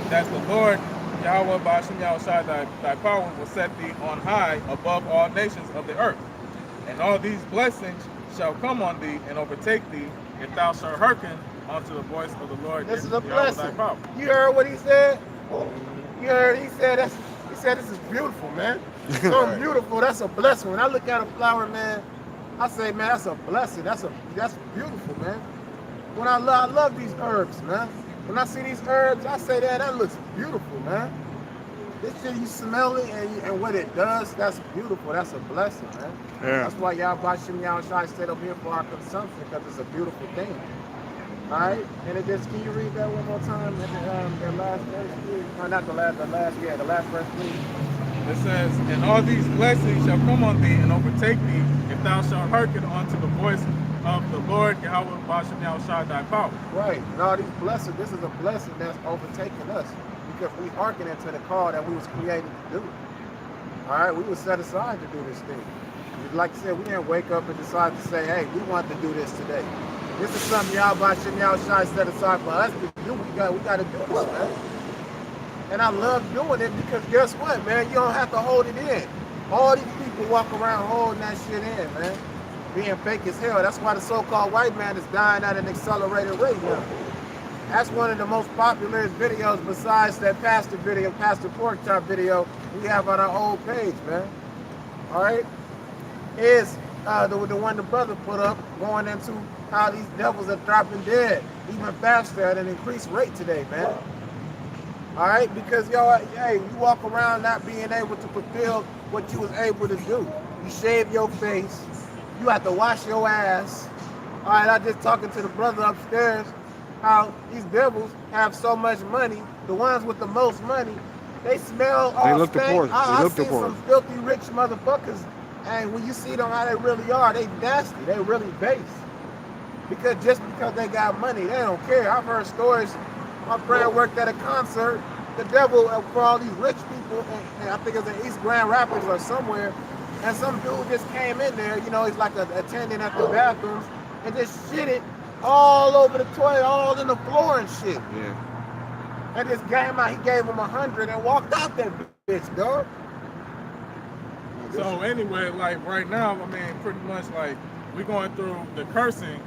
that the Lord Yahweh Ba'ashem Yahushai thy power will set thee on high above all nations of the earth. And all these blessings shall come on thee and overtake thee, if thou shalt hearken unto the voice of the Lord. this is a Yahweh blessing. thy power. You heard what he said? You heard, he said this is beautiful, man. So beautiful, that's a blessing. When I look at a flower, man, I say, man, that's a blessing. That's beautiful, man. When I love these herbs, man. When I see these herbs, I say that looks beautiful, man. This shit, you smell it and what it does, that's beautiful. That's a blessing, man. Yeah. That's why y'all Bashim Yahushai stayed up here for our consumption, because it's a beautiful thing. All right, and it just, can you read that one more time? The last verse, please. No, not the last verse, please. It says, and all these blessings shall come on thee and overtake thee, if thou shalt hearken unto the voice of the Lord Yahweh Ba'ashem Yahushai thy power. Right, and all these blessings, this is a blessing that's overtaking us, because we hearken into the call that we was created to do. All right, we were set aside to do this thing. Like I said, we didn't wake up and decide to say, hey, we want to do this today. This is something Yahweh Ba'ashem Yahushai set aside for us to do. We got to do this, man. And I love doing it because guess what, man? You don't have to hold it in. All these people walk around holding that shit in, man. Being fake as hell. That's why the so-called white man is dying at an accelerated rate now. That's one of the most popular videos besides that pastor video, Pastor Pork Chop video we have on our old page, man. All right? Is the one the brother put up going into how these devils are dropping dead even faster at an increased rate today, man. All right, because y'all, hey, you walk around not being able to fulfill what you was able to do. You shave your face, you have to wash your ass. All right, I just talking to the brother upstairs how these devils have so much money. The ones with the most money, they smell all look the stank. poorest. They I look the seen some poorest. filthy rich motherfuckers, and when you see them how they really are, they nasty. They really base. Because just because they got money, they don't care. I've heard stories. My friend worked at a concert. The devil for all these rich people, and I think it's in East Grand Rapids or somewhere, and some dude just came in there, you know, he's like an attendant at the bathrooms, and just shitted all over the toilet, all in the floor and shit. Yeah. And this guy, he gave him 100 and walked out that bitch, dog. So anyway, like right now, I mean, pretty much like we're going through the curses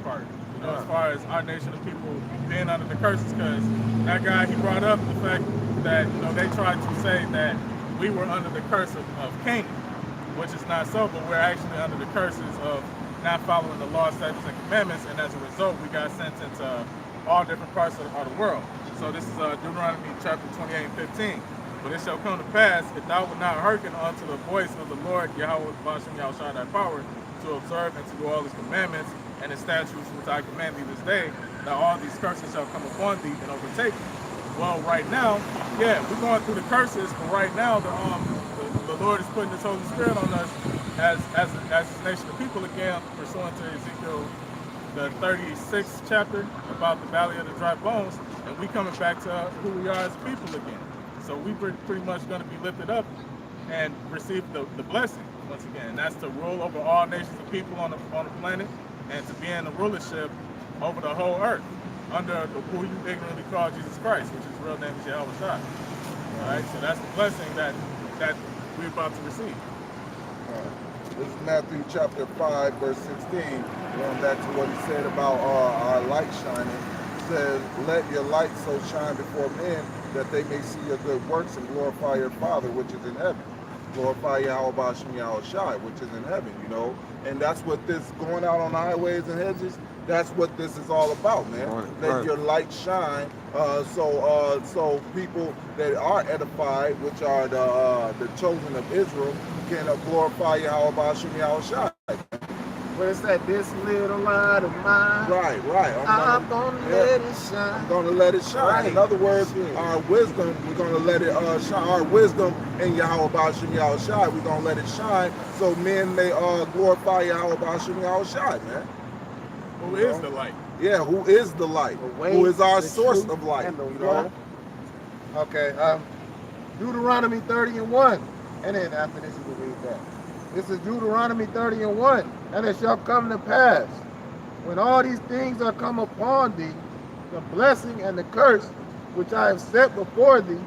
part. You know, as far as our nation of people being under the curses, because that guy, he brought up the fact that, you know, they tried to say that we were under the curse of Cain, which is not so, but we're actually under the curses of not following the law, statutes, and commandments, and as a result, we got sent into all different parts of the world. So this is Deuteronomy chapter 28 and 15. But it shall come to pass, if thou wilt not hearken unto the voice of the Lord Yahweh Ba'ashem Yahushai thy power, to observe and to do all his commandments and his statutes which I command thee this day, that all these curses shall come upon thee and overtake thee. Well, right now, yeah, we're going through the curses, but right now the Lord is putting his Holy Spirit on us as his nation of people again, pursuant to Ezekiel the 36th chapter about the valley of the dry bones, and we coming back to who we are as people again. So we pretty much going to be lifted up and receive the blessing once again. And that's to rule over all nations of people on the planet, and to be in the rulership over the whole earth under who you ignorantly call Jesus Christ, which his real name is Yahweh Shai. All right, so that's the blessing that we're about to receive. This is Matthew chapter 5, verse 16. Going back to what he said about our light shining. It says, let your light so shine before men that they may see your good works and glorify your Father which is in heaven. Glorify Yahweh Ba'ashem Yahushai, which is in heaven, you know. And that's what this going out on the highways and hedges, That's what this is all about, man. Right, Let right. your light shine, so people that are edified, which are the chosen of Israel, can glorify Yahweh Ba'ashim Yahushua. But it's that this little light of mine. Right, right. I'm gonna let it shine. I'm gonna let it shine. Right. In other words, Shit. our wisdom, we're gonna let it shine. Our wisdom in Yahweh Ba'ashim Yahushua, we're gonna let it shine, so men may glorify Yahweh Ba'ashim Yahushua, man. Who is the light? Yeah, who is the light? The way, Who is our the source truth, of light? and the You know? Okay, Deuteronomy 30:1. And then after this, you can read that. This is Deuteronomy 30:1. And it shall come to pass, when all these things are come upon thee, the blessing and the curse which I have set before thee,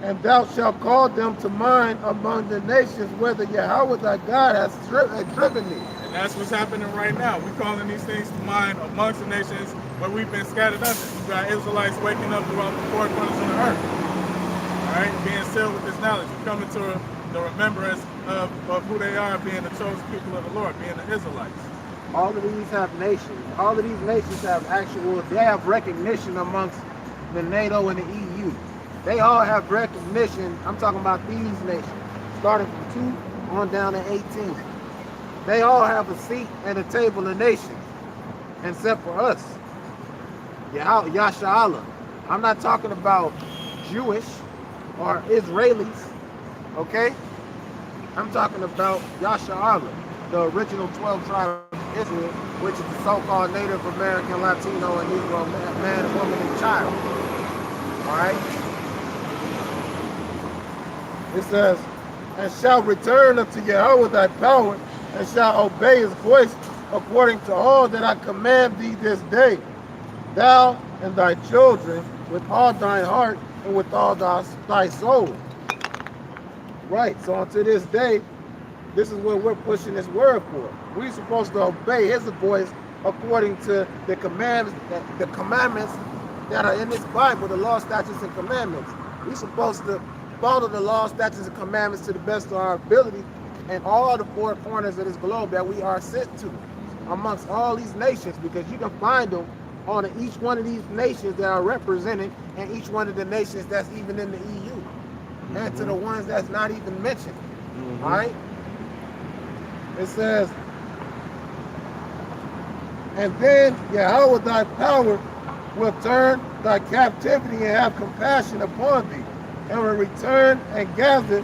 and thou shalt call them to mind among the nations, whether Yahweh thy God has driven thee. And that's what's happening right now. We're calling these things to mind amongst the nations where we've been scattered under. You've got Israelites waking up throughout the four corners of the earth. All right, being sealed with this knowledge, coming to the remembrance of who they are, being the chosen people of the Lord, being the Israelites. All of these have nations. All of these nations have they have recognition amongst the NATO and the EU. They all have recognition. I'm talking about these nations, starting from 2 on down to 18. They all have a seat at the table of nations, except for us. Yasha Allah. I'm not talking about Jewish or Israelis, okay? I'm talking about Yasha Allah, the original 12 tribes of Israel, which is the so-called Native American, Latino, and Negro man, woman, and child. All right? It says, and shall return unto Yahweh thy power, and shall obey his voice according to all that I command thee this day, thou and thy children, with all thine heart and with all thy soul. Right, so unto this day, this is what we're pushing this word for. We're supposed to obey his voice according to the commandments that are in this Bible, the law, statutes, and commandments. We're supposed to follow the law, statutes, and commandments to the best of our ability in all the four corners of this globe that we are sent to, amongst all these nations, because you can find them on each one of these nations that are represented, and each one of the nations that's even in the EU, and to the ones that's not even mentioned. All right? It says, and then Yahweh thy power will turn thy captivity and have compassion upon thee, and will return and gather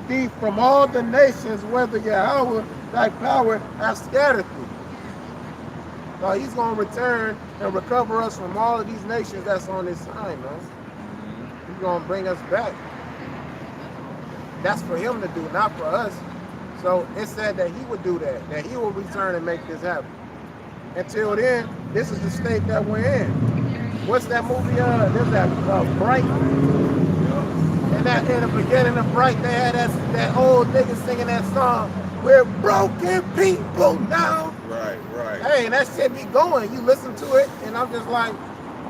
thee from all the nations, whether Yahweh thy power has scattered thee. So he's going to return and recover us from all of these nations that's on this time, man. He's going to bring us back. That's for him to do, not for us. So it said that he would do that he will return and make this happen. Until then, this is the state that we're in. What's that movie? There's that Bright. And that in the beginning of Bright, they had that old nigga singing that song, "We're broken people now." Right, right. Hey, and that shit be going. You listen to it, and I'm just like,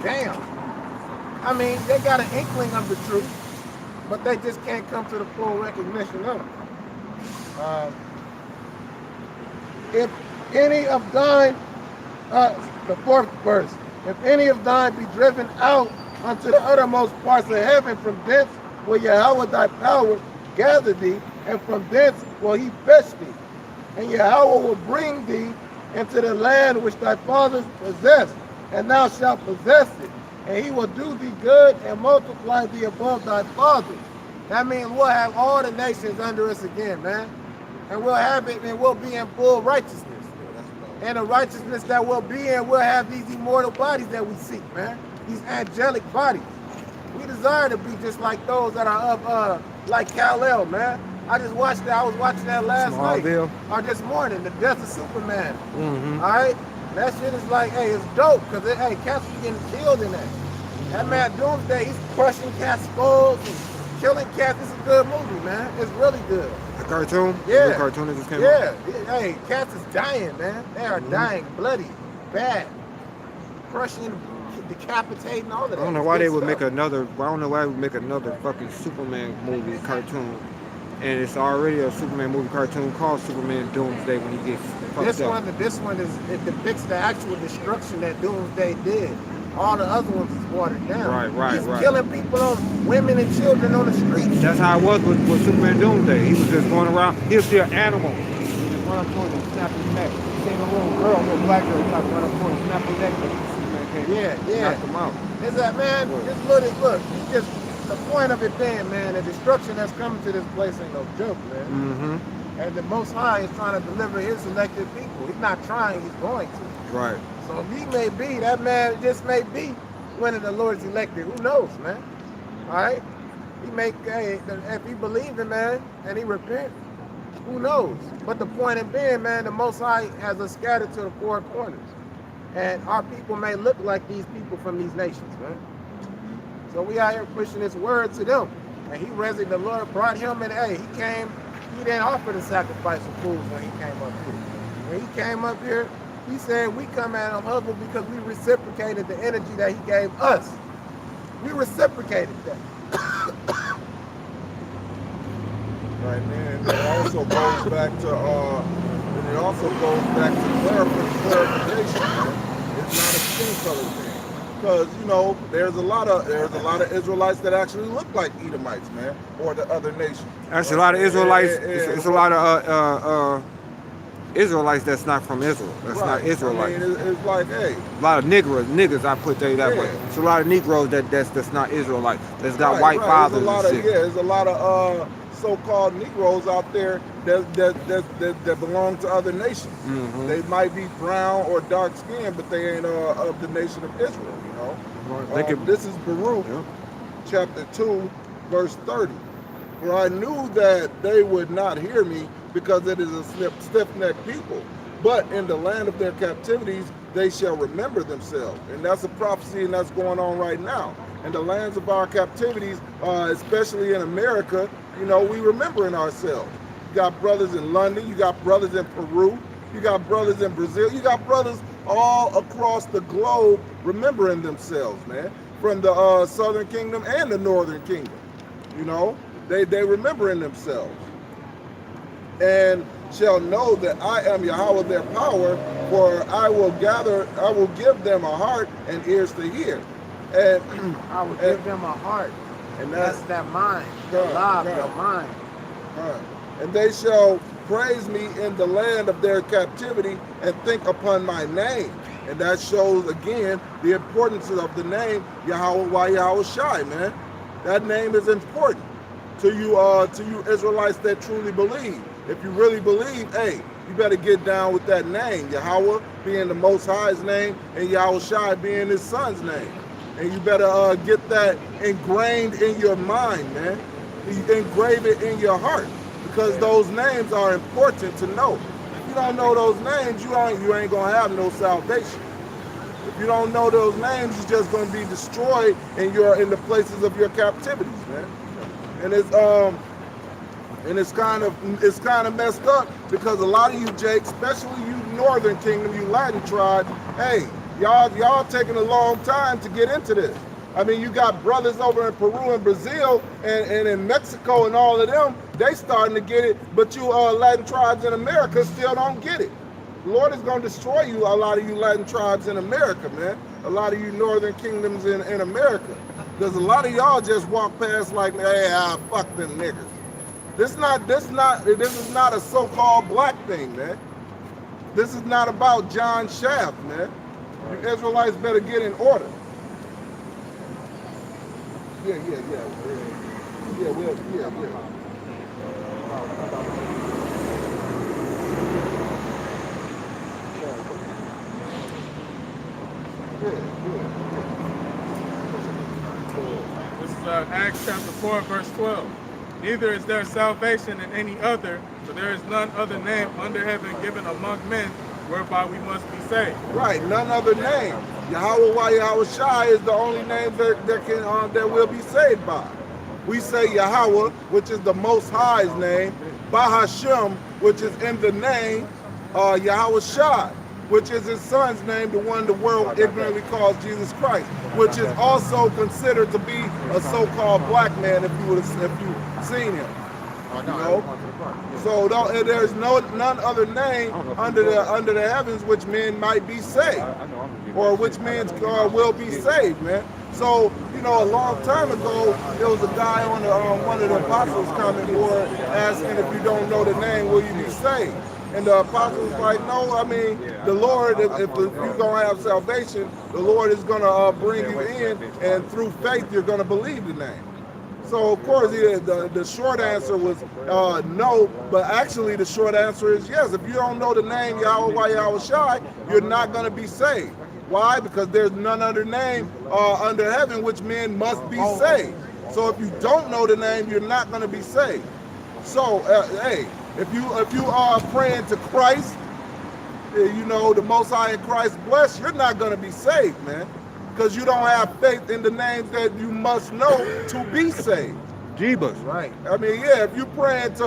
damn. I mean, they got an inkling of the truth, but they just can't come to the full recognition of it. If any of thine, the fourth verse, if any of thine be driven out unto the uttermost parts of heaven, from thence will Yahweh thy power gather thee, and from thence will he fetch thee. And Yahweh will bring thee into the land which thy fathers possessed, and thou shalt possess it. And he will do thee good and multiply thee above thy fathers. That means we'll have all the nations under us again, man. And we'll have it, and we'll be in full righteousness. And the righteousness that we'll be in, we'll have these immortal bodies that we seek, man. These angelic bodies. We desire to be just like those that are up, like Kal-El, man. I just watched that. I was watching that last night. Or this morning, The Death of Superman. All right? That shit is like, hey, it's dope, because, hey, cats are getting killed in that. That man Doomsday, he's crushing cats' skulls and killing cats. It's a good movie, man. It's really good. A cartoon? Yeah. The cartoon that just came out? Yeah. Hey, cats is dying, man. They are dying, bloody, bad, crushing, decapitating, all of that. I don't know why they would make another. I don't know why they would make another fucking Superman movie cartoon. And it's already a Superman movie cartoon called Superman Doomsday when he gets fucked up. This one it depicts the actual destruction that Doomsday did. All the other ones is watered down. Right, He's right. killing people, women and children on the streets. That's how it was with Superman Doomsday. He was just going around. He'll see an animal. He just run up to him and snap his neck. Seen a little girl, a little black girl, try to run up to him and snap his neck. But Superman came knocked him out. It's that, man, just look, it's just the point of it being, man, the destruction that's coming to this place ain't no joke, man. Mm-hmm. And the Most High is trying to deliver his elected people. He's not trying, he's going to. Right. So he may be, that man just may be one of the Lord's elected. Who knows, man? All right? He may, hey, if he believes in, man, and he repent, who knows? But the point in being, man, the Most High has us scattered to the four corners. And our people may look like these people from these nations, man. So we out here pushing this word to them. And he resurrected, the Lord brought him, and hey, he didn't offer the sacrifice of fools when he came up here. When he came up here, he said we come at him humble because we reciprocated the energy that he gave us. We reciprocated that. Right, man. It also goes back to clarification. Man. It's not a skin color thing. Because there's a lot of Israelites that actually look like Edomites, man, or the other nations. Actually, a lot of Israelites. It's a lot of Israelites that's not from Israel. That's not Israelites. I mean, it's like, hey, a lot of niggas. I put that way. It's a lot of Negroes that's not Israelites. That's got white fathers and shit. There's a lot of so-called Negroes out there that belong to other nations. Mm-hmm. They might be brown or dark skinned, but they ain't of the nation of Israel. This is Baruch, chapter 2, verse 30. For I knew that they would not hear me, because it is a stiff-necked people. But in the land of their captivities, they shall remember themselves. And that's a prophecy, and that's going on right now. In the lands of our captivities, especially in America, we remembering ourselves. You got brothers in London, you got brothers in Peru, you got brothers in Brazil, you got brothers all across the globe remembering themselves, man. From the Southern Kingdom and the Northern Kingdom. They remembering themselves. And shall know that I am Yahweh their power, for I will give them a heart and ears to hear. And I will give them a heart. And that's that mind, your mind. And they shall praise me in the land of their captivity and think upon my name. And that shows again the importance of the name Yahweh Yahweh Shai, man. That name is important to you Israelites that truly believe. If you really believe, hey, you better get down with that name. Yahweh being the Most High's name and Yahweh Shai being his son's name. And you better get that ingrained in your mind, man. You engrave it in your heart, because those names are important to know. If you don't know those names, you ain't gonna have no salvation. If you don't know those names, you're just gonna be destroyed in the places of your captivities, man. And it's kind of messed up, because a lot of you, Jake, especially you Northern Kingdom, you Latin tribe, hey, y'all taking a long time to get into this. I mean, you got brothers over in Peru and Brazil and in Mexico and all of them, they starting to get it, but you Latin tribes in America still don't get it. The Lord is going to destroy you, a lot of you Latin tribes in America, man. A lot of you Northern Kingdoms in America. Because a lot of y'all just walk past like, hey, fuck them niggas. This is not a so-called black thing, man. This is not about John Shaft, man. You Israelites better get in order. Yeah. This is Acts chapter 4, verse 12. Neither is there salvation in any other, for there is none other name under heaven given among men whereby we must be saved. Right, none other name. Yahweh Yahweh Shai is the only name that will be saved by. We say Yahweh, which is the Most High's name, Bahashem, which is in the name, Yahweh Shai, which is his son's name, the one the world ignorantly calls Jesus Christ, which is also considered to be a so-called black man if you've seen him. Oh, no, You I know? was going to the park. Yeah. So there's none other name under the heavens which men might be saved, I know I'm gonna get or that which shit. men will be saved, man. So a long time ago, there was a guy on one of the apostles' comment board asking, if you don't know the name, will you be saved? And the apostles like, no, I mean, the Lord, if you're gonna have salvation, the Lord is gonna bring you in, and through faith, you're gonna believe the name. So of course, the short answer was no, but actually the short answer is yes. If you don't know the name Yahweh Yahushai, you're not going to be saved. Why? Because there's none other name under heaven which men must be saved. So if you don't know the name, you're not going to be saved. So hey, if you are praying to Christ, the Most High in Christ bless, you're not going to be saved, man. Because you don't have faith in the names that you must know to be saved. Jeebus. Right. I mean, yeah, if you praying to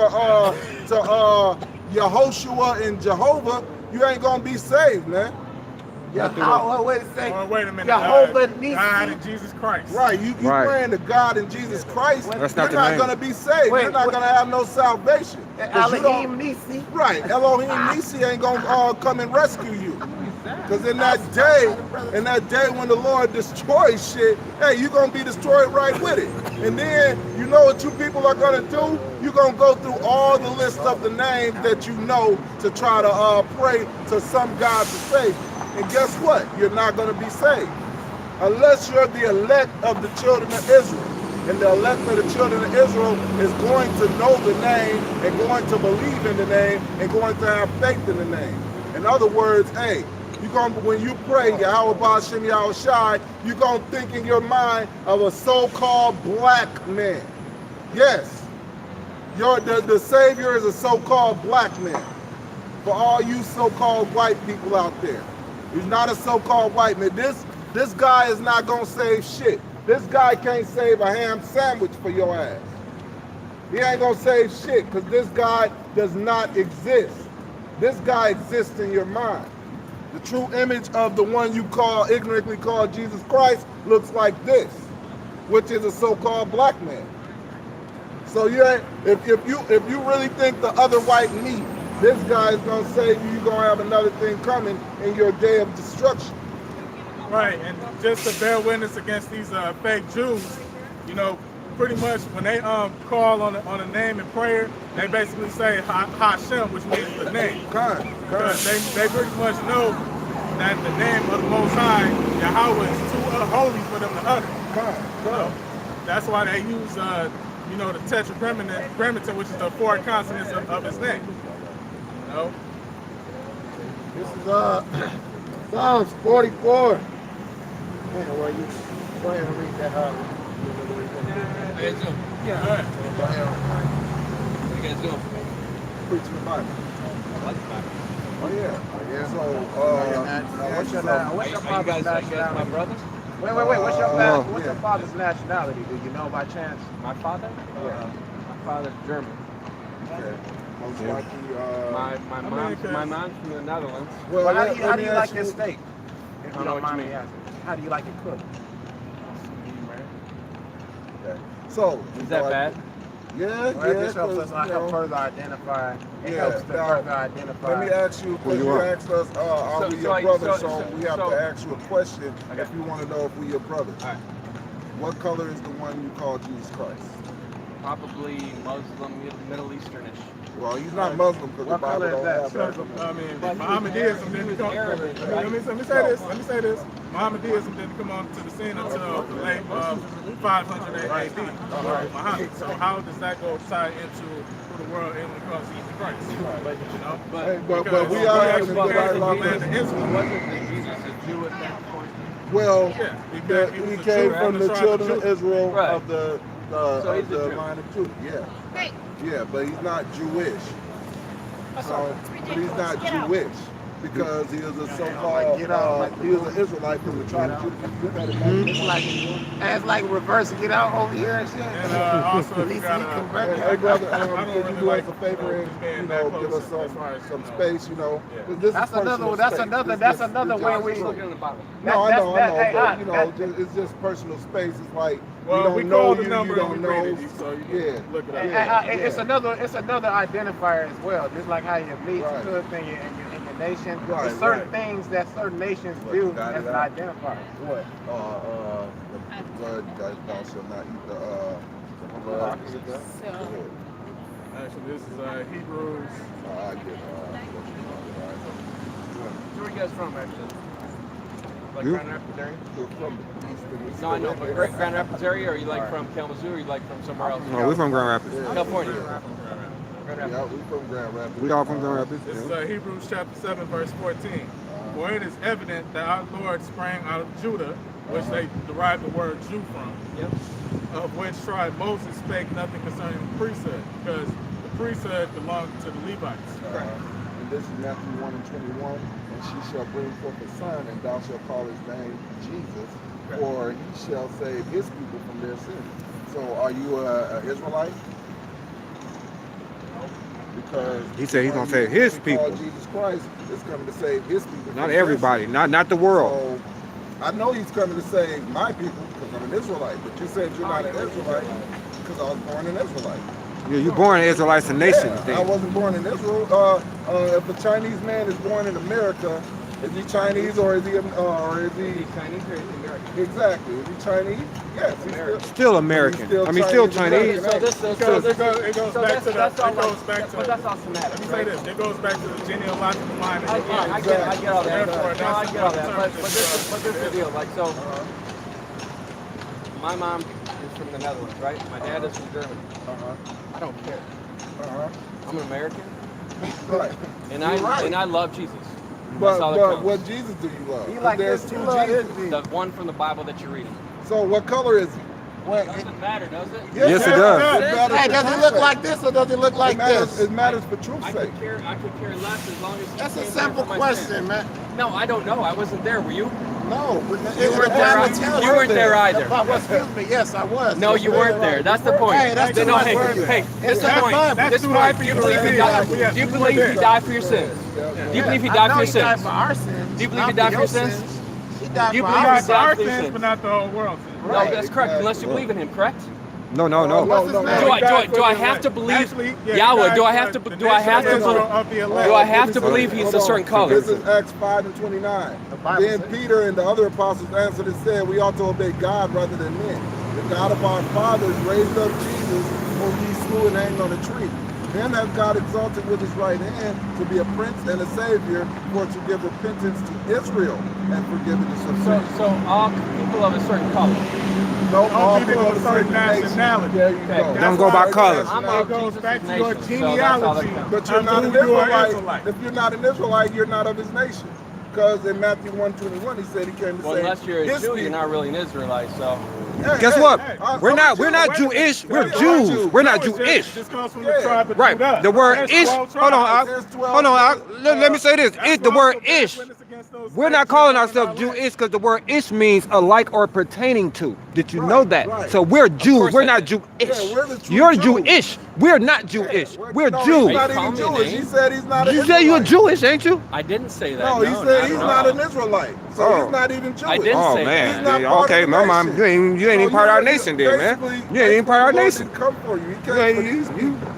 Yehoshua and Jehovah, you ain't gonna be saved, man. Wait a second. Or wait a minute. Jehovah God Nissi. and Jesus Christ. Right, you Right. praying to God and Jesus Christ, That's you're not the not name. gonna be saved. Wait, you're not gonna have no salvation. 'Cause you Elohim don't- Nisi. Right, Elohim Nisi ain't gonna come and rescue you. Because in that day when the Lord destroys shit, hey, you're going to be destroyed right with it. And then, you know what you people are going to do? You're going to go through all the list of the names that you know to try to pray to some God to save you. And guess what? You're not going to be saved. Unless you're the elect of the children of Israel. And the elect of the children of Israel is going to know the name and going to believe in the name and going to have faith in the name. In other words, hey, when you pray, Yahweh Ba'ashem Yahushai, you're going to think in your mind of a so-called black man. Yes, the Savior is a so-called black man. For all you so-called white people out there, he's not a so-called white man. This guy is not going to save shit. This guy can't save a ham sandwich for your ass. He ain't going to save shit because this guy does not exist. This guy exists in your mind. The true image of the one you ignorantly call Jesus Christ looks like this, which is a so-called black man. So if you really think the other white meat, this guy is gonna save you, you're gonna have another thing coming in your day of destruction. Right, and just to bear witness against these fake Jews, pretty much when they call on a name in prayer, they basically say Hashem, which means the name. Because they pretty much know that the name of the Most High, Yahweh, is too holy for them to utter. That's why they use the tetragrammaton, which is the 4 consonants of his name. This is Psalms 44. Where you go ahead and read that. Yeah. All right. Go ahead. What you guys doing? Preaching the Bible. I like the Bible. Oh yeah. So What's your Are you guys my brothers? Wait. What's your father's nationality? Do you know by chance? My father? Yeah. My father's German. Okay. Most likely, My mom's from the Netherlands. well, How let do me you like ask your you- steak? If I you don't know don't what mind you me mean. asking. How do you like it cooked? Okay. So Is that bad? Yeah, Well, it just helps 'cause, us help further identify. It Yeah, helps to now, further identify. let me ask you, because you asked us, are we your brother? So we have to ask you a question if you want to know if we your brother. All right. What color is the one you call Jesus Christ? Probably Muslim, Middle Easternish. Well, he's not Muslim because the What Bible color is don't that, have sir? that. I mean, Mohammedism didn't come. Let me say this. Mohammedism didn't come on to the scene until the late 500 AD. Muhammad. So how does that go tie into who the world is when it comes to Jesus Christ? Hey, but Because we are having a came good from the dialogue. land of Israel. Wasn't Jesus a Jew at that point? Well, Yeah, he was a came Jew from the tribe children of Judah. Israel Right. of the So he's of a the Jew. line of Judah. Yeah, Hey, yeah, but he's not Jewish. that's So, it's but he's not ridiculous. Get out. Jewish. because he is a Like, so-called, get out, like he is an Israelite from the tribe of Judah. Look at it, man. It's like reverse get out over here and shit. And also, At if you least got he a, converted. Hey brother, I don't could you really do like, us a favor and being that give close us as far as, some space, Yeah. 'Cause this That's is personal another. That's space. another. This- That's this- another this way is we. true. Look in the Bible. No, I know, hey, but you know, it's just personal space. It's like Well, we we don't called know the you, number you and don't we know. rated you, so you can Yeah. look it up. It's another identifier as well. Just like how your meat Right. cook and your nation. Right, There's certain right. things that certain nations What, do you got as it an out? identifier. What? The blood, thou shalt not eat the blood. So, Actually, this is Hebrews. I get Where are you guys from, actually? Like You? Grand Rapids area? You're from the east and we No, I know, but still- Grand Rapids area, or you like from Kalamazoo, or you like from somewhere else? No, we're from Grand Rapids. Yeah. California. Yeah. Grand Rapids. Yeah, we from Grand Rapids. We all from Grand Rapids. This is Yeah. Hebrews chapter 7, verse 14. For it is evident that our Lord sprang out of Judah, which they derived the word Jew from, Yep. of which tribe Moses spake nothing concerning the priesthood, because the priesthood belonged to the Levites. And this is Matthew 1 and 21. And she shall bring forth a son, and thou shalt call his name Jesus, for he shall save his people from their sins. So are you an Israelite? Because He said he's gonna when save his we call people. Jesus Christ, it's coming to save his people. Not from their everybody, sins. not the world. So I know he's coming to save my people because I'm an Israelite. But you said you're not an Israelite because I was born an Israelite. Yeah, you born in Israelites and nations. Yeah, I Then. wasn't born in Israel. If a Chinese man is born in America, is he Chinese or is he Is he Chinese or is he American? exactly? Is he Chinese? Yes, he's still. Still American. Still I mean, still Chinese. Chinese. So this, so Because this, it goes so back that's, to the, that's all it goes like, back to, but that's all let semantics, me say right? this, it goes back to the genealogical line of I your get, I life. get, I get all that. Therefore, No, I that's get all that. what But this is the deal. Like, so, my mom is from the Netherlands, right? My dad is from Germany. I don't care. I'm an American, Right. and You're right. I love Jesus. That's all that But counts. what Jesus do you love? He like There's this. two He love Jesus. his Jesus. The one from the Bible that you're reading. So what color is he? Wait, Doesn't matter, does it? Yes, it does. matters hey, for does he truth's look sake. like this or does he look like it matters, this? It matters for truth's I sake. could care less as long as he That's a came there simple for my question, sins. man. No, I don't know. I wasn't there. Were you? No, but You weren't there. You weren't there either. Excuse me. Yes, I was. No, you weren't there. That's the point. Hey, that's Then too no, much hey, for you. hey, this is the That's point. fine. That's This is too why much do for you you believe to he be. died? Yes, Do you we believe were he there. died for your sins? Do you believe he died for your He died sins? for our sins. Do you believe he not died for your your sins? He died Do you for believe our he God's died our for your sins, sins? but not the whole world. No, that's correct. Unless you believe in him, correct? No. What's his name? Do I have to believe Actually, yeah, Yahweh? he Do I died have for to? the Do I have to? nation believe? of the elect. Do I have to believe he's a Hold certain on. color? This is Acts 5 and 29. Bible Then says. Peter and the other apostles answered and said, we ought to obey God rather than men. The God of our fathers raised up Jesus, whom ye slew and hanged on a tree. Him has God exalted with his right hand to be a prince and a savior, for to give repentance to Israel and forgiveness of So, sins. so all people of a certain color. No, all people of a certain nation. nationality. There you Okay. go. Don't go by color. I'm It of goes Jesus' back to nation, your so that's all genealogy. that counts. But you're of not an who you are Israelite. If you're not an Israelite, you're not of his nation. Because in Matthew 1:21, he said he came to Well, save unless you're a his Jew, you're people. not really an Israelite. So, Hey, Guess hey, what? hey, We're I'm not a Jew. Jewish. We're Yeah, Jews. We're not No, it Jewish. just comes from Yeah. the tribe of Right. Judah. The word There's ish. 12 Hold on, tribes. There's 12 hold on. Let me say this. That's The why word I'm so bad ish. witness against those We're fake not Jews calling that are ourselves not Jewish because the word ish means alike or pertaining to. Did you Right, know that? right. So we're Jews. course We're I not did. Jewish. Yeah, we're the true You're Jews. Jewish. We're not Jewish. We're no, Jews. He's not Hey, even calm Jewish. your He name. said he's not an You Israelite. say you're Jewish, ain't you? I didn't say that. No, he said not he's at not all. an Israelite. So Oh. he's not even Jewish. I didn't Oh say man. He's not Yeah, part okay, of the my mom. nation. You ain't So even part of our you're- nation, then, man. basically- You ain't even part of our basically, the Lord nation. didn't come for you. He came Yeah, for these you- people.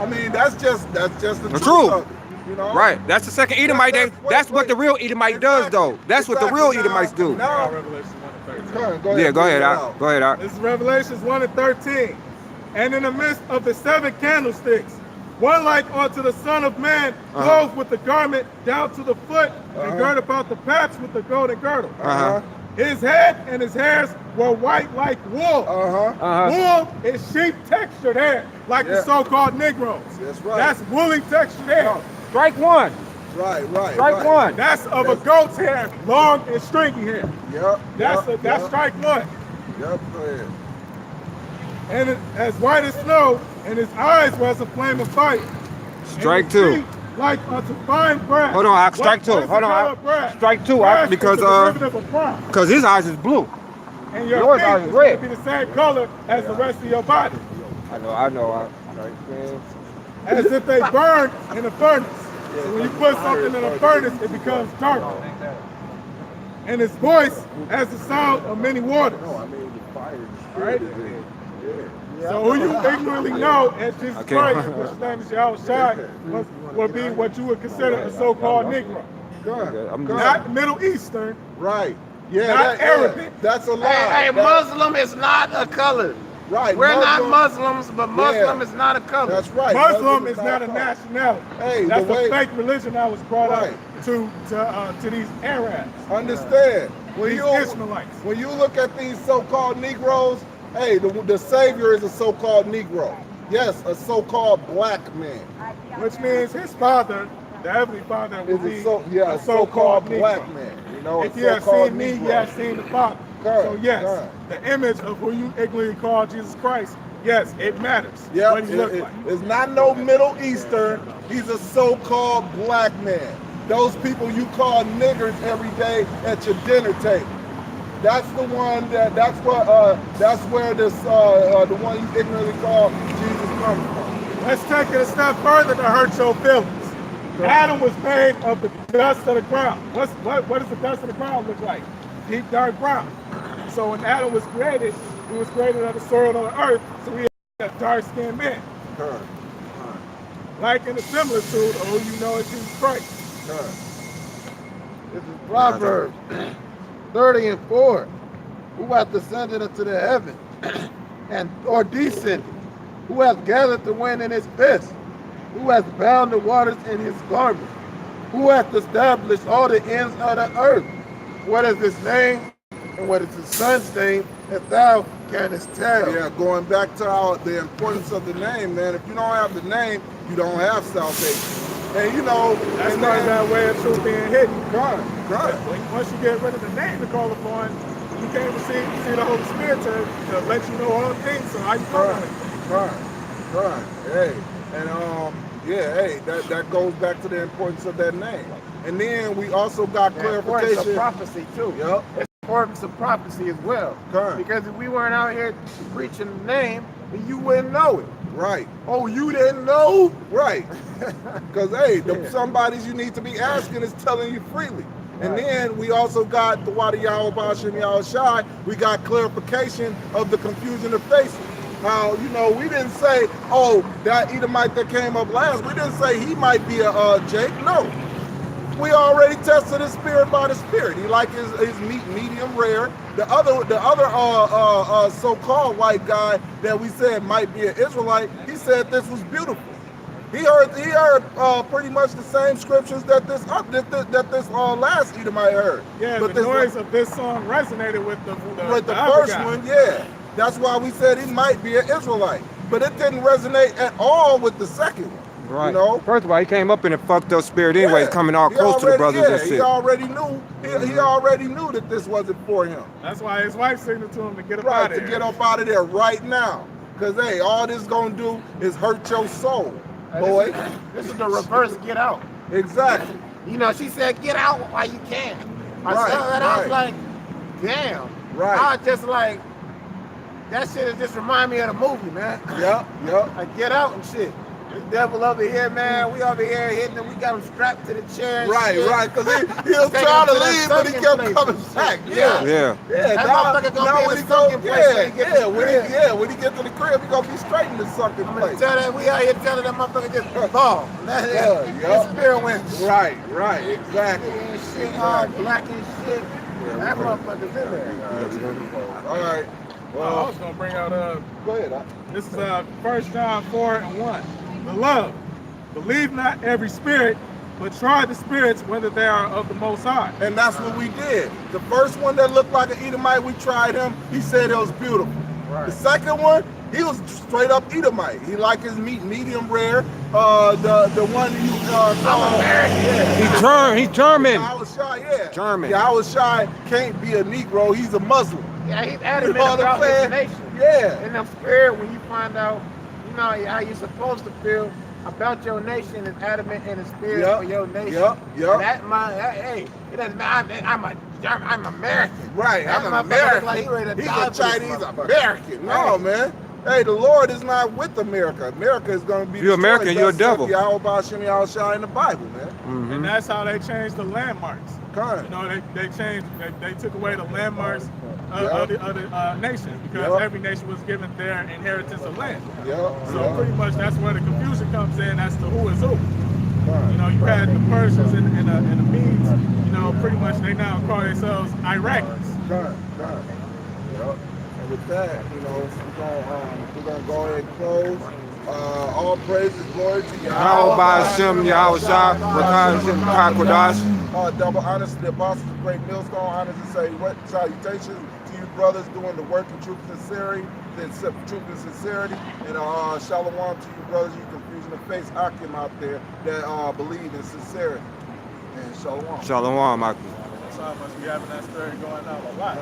I mean, that's just the The truth. truth. Of it, you know? Right. That's the second Edomite. That's what the real Edomite does, though. That's what the real Exactly. Edomites do. Now, Revelation 1 and 13. go ahead. Yeah, go ahead, bring it Al. Go ahead, Al. This is Revelations 1 and 13. And in the midst of the 7 candlesticks, one like unto the Son of Man, clothed with the garment down to the foot, and girt about the paps with the golden girdle. His head and his hairs were white like wool. Wool is sheep textured hair, like the Yeah. so-called Negroes. That's right. That's woolly textured hair. Strike one. Right. Strike one. That's of a goat's hair, long and stringy hair. Yep. That's strike one. Yep. Go ahead. And as white as snow, and his eyes were as a flame of fire. Strike And his two. feet like unto fine brass. Hold on, Ak, strike What two. is the Hold on, color Ak. of brass? Strike two, Brass Ak, because is the derivative of bronze. because his eyes is blue. And your yours feet are is red. going to be the same color as the rest of your body. I know. As if they burn in a furnace. So when you put something in a furnace, it becomes dark. And its voice has the sound of many waters. No, I mean the fire. All right? Yeah. So who you ignorantly know as Jesus Okay. Christ, which his name is Yahushua, will be what you would consider a so-called Negro. I'm Not Middle Eastern, Right. Yeah. Not Arabic. That's a lie. Hey, That- Muslim is not a color. Right. We're not Muslims, but Muslim Yeah. is not a color. That's right. Muslim is not a nationality. Hey, That's the way- a fake religion that was brought Right. up to these Arabs, Understand? When these you Ishmaelites. when you look at these so-called Negroes, hey, the Savior is a so-called Negro. Yes, a so-called black man. Which means his father, the Heavenly Father, will be Is a a so-called Negro. black man. You know, If a you have so-called seen me, Negro. you have seen the Father. Correct, So yes, correct. the image of who you ignorantly call Jesus Christ, yes, it matters. Yeah, What he look like. it's not no Middle Eastern. He's a so-called black man. Those people you call niggers every day at your dinner table. That's the one that's where this the one you ignorantly call Jesus comes from. Let's take it a step further to hurt your feelings. Adam was made of the dust of the ground. What does the dust of the ground look like? Deep dark brown. So when Adam was created, he was created of the soil of the earth, so we had a dark-skinned man. Correct. Like in the similitude of who you know as Jesus Christ. Correct. This is Proverbs 30:4. Who hath ascended into the heaven, or descended? Who hath gathered the wind in his fist? Who hath bound the waters in his garment? Who hath established all the ends of the earth? What is his name, and what is his son's name, that thou canst tell? Yeah, going back to the importance of the name, man. If you don't have the name, you don't have salvation. And you know, That's and not then- that way of truth being hidden. Right. Once you get rid of the name to call upon, you can't receive the Holy Spirit to let you know all things. So how you calling it? Right. Hey, and hey, that goes back to the importance of that name. And then we also got The importance of clarification. prophecy too. Yep. It's the importance of prophecy as well. Correct. Because if we weren't out here preaching the name, then you wouldn't know it. Right. Oh, you didn't know? Right. Because hey, Yeah. somebody's you need to be asking is telling you freely. And Right. then we also got the Wadi Yahweh Shem Yahushai. We got clarification of the confusion of faces. How, you know, we didn't say, oh, that Edomite that came up last, we didn't say he might be a Jake. No. We already tested his spirit by the spirit. He liked his meat medium rare. The other so-called white guy that we said might be an Israelite, he said this was beautiful. He heard pretty much the same scriptures that this last Edomite heard. Yeah, but the this noise of this song resonated with the other first guy. one, yeah. That's why we said he might be an Israelite. But it didn't resonate at all with the second one. Right. You know? First of all, he came up in a fucked up spirit anyway, Yeah. he's coming all He close to the already- brothers yeah, and shit. He already knew. He already knew that this wasn't for him. That's why his wife signaled to him to get up Right, out of to here. get up out of there right now. Because, hey, all this going to do is hurt your soul, boy. This is the reverse get out. Exactly. You know, she said, get out while you can. I Right, saw that, I was right. like, damn. Right. I was just like, that shit just remind me of the movie, man. Yep. Like, get out and shit. The devil over here, man. We over here hitting him. We got him strapped to the chair. and Right, shit. right. Because he was Take trying him to to leave, that but he sunken kept place coming and shit. back. Yeah. Yeah. Yeah, That now motherfucker gonna be in when the he go, sunken place when he get to the when he get to the crib, he gonna be straight in the sunken I'm gonna place. tell that we out here telling that motherfucker just ball. His spirit went Right, exactly. and shit, all black and shit. That motherfucker's in there. All right. I Well, was gonna bring out go ahead. this is 1 John 4:1. Beloved, believe not every spirit, but try the spirits whether they are of the Most High. And that's what we did. The first one that looked like an Edomite, we tried him. He said it was beautiful. Right. The second one, he was straight up Edomite. He liked his meat medium rare. The one you call He German. Yahushua, yeah. German. Yahushua can't be a Negro. He's a Muslim. Yeah, he's You adamant know what I'm about his saying? nation. Yeah. In the spirit, when you find out, you know, how you're supposed to feel, about your nation is adamant in the spirit Yep, for your nation. yep, yep. And that hey, it doesn't matter. I'm American. Right, That I'm an motherfucker American. look like he ready to He's die a for this Chinese motherfucker. American. No, man. Hey, the Lord is not with America. America is going to be You're destroyed. American, you're a Thus saith devil. Yahweh Ba'Shem Yahushua in the Bible, man. Mhm. And that's how they changed the landmarks. Kind. You know, they changed, they took away the landmarks of Yeah. the other nations because Yeah. every nation was given their inheritance of land. Yeah. So pretty much that's where the confusion comes in as to who is who. Kind. You know, you had the Persians and the Medes. You know, pretty much they now call themselves Iraqis. Kind. Yep. And with that, you know, we're gonna go ahead and close. All praises, glory to Yahweh Ba'Shem Yahushua, Rakah Kakwadash. Double honors to the apostles of Great Millstone. Honors to say what salutations to you brothers doing the work in truth and sincerity. And shalom to you brothers, you confusion of face Akim out there that believe in sincerity. And shalom. Shalom, Akim. That's how much we having that story going on a lot.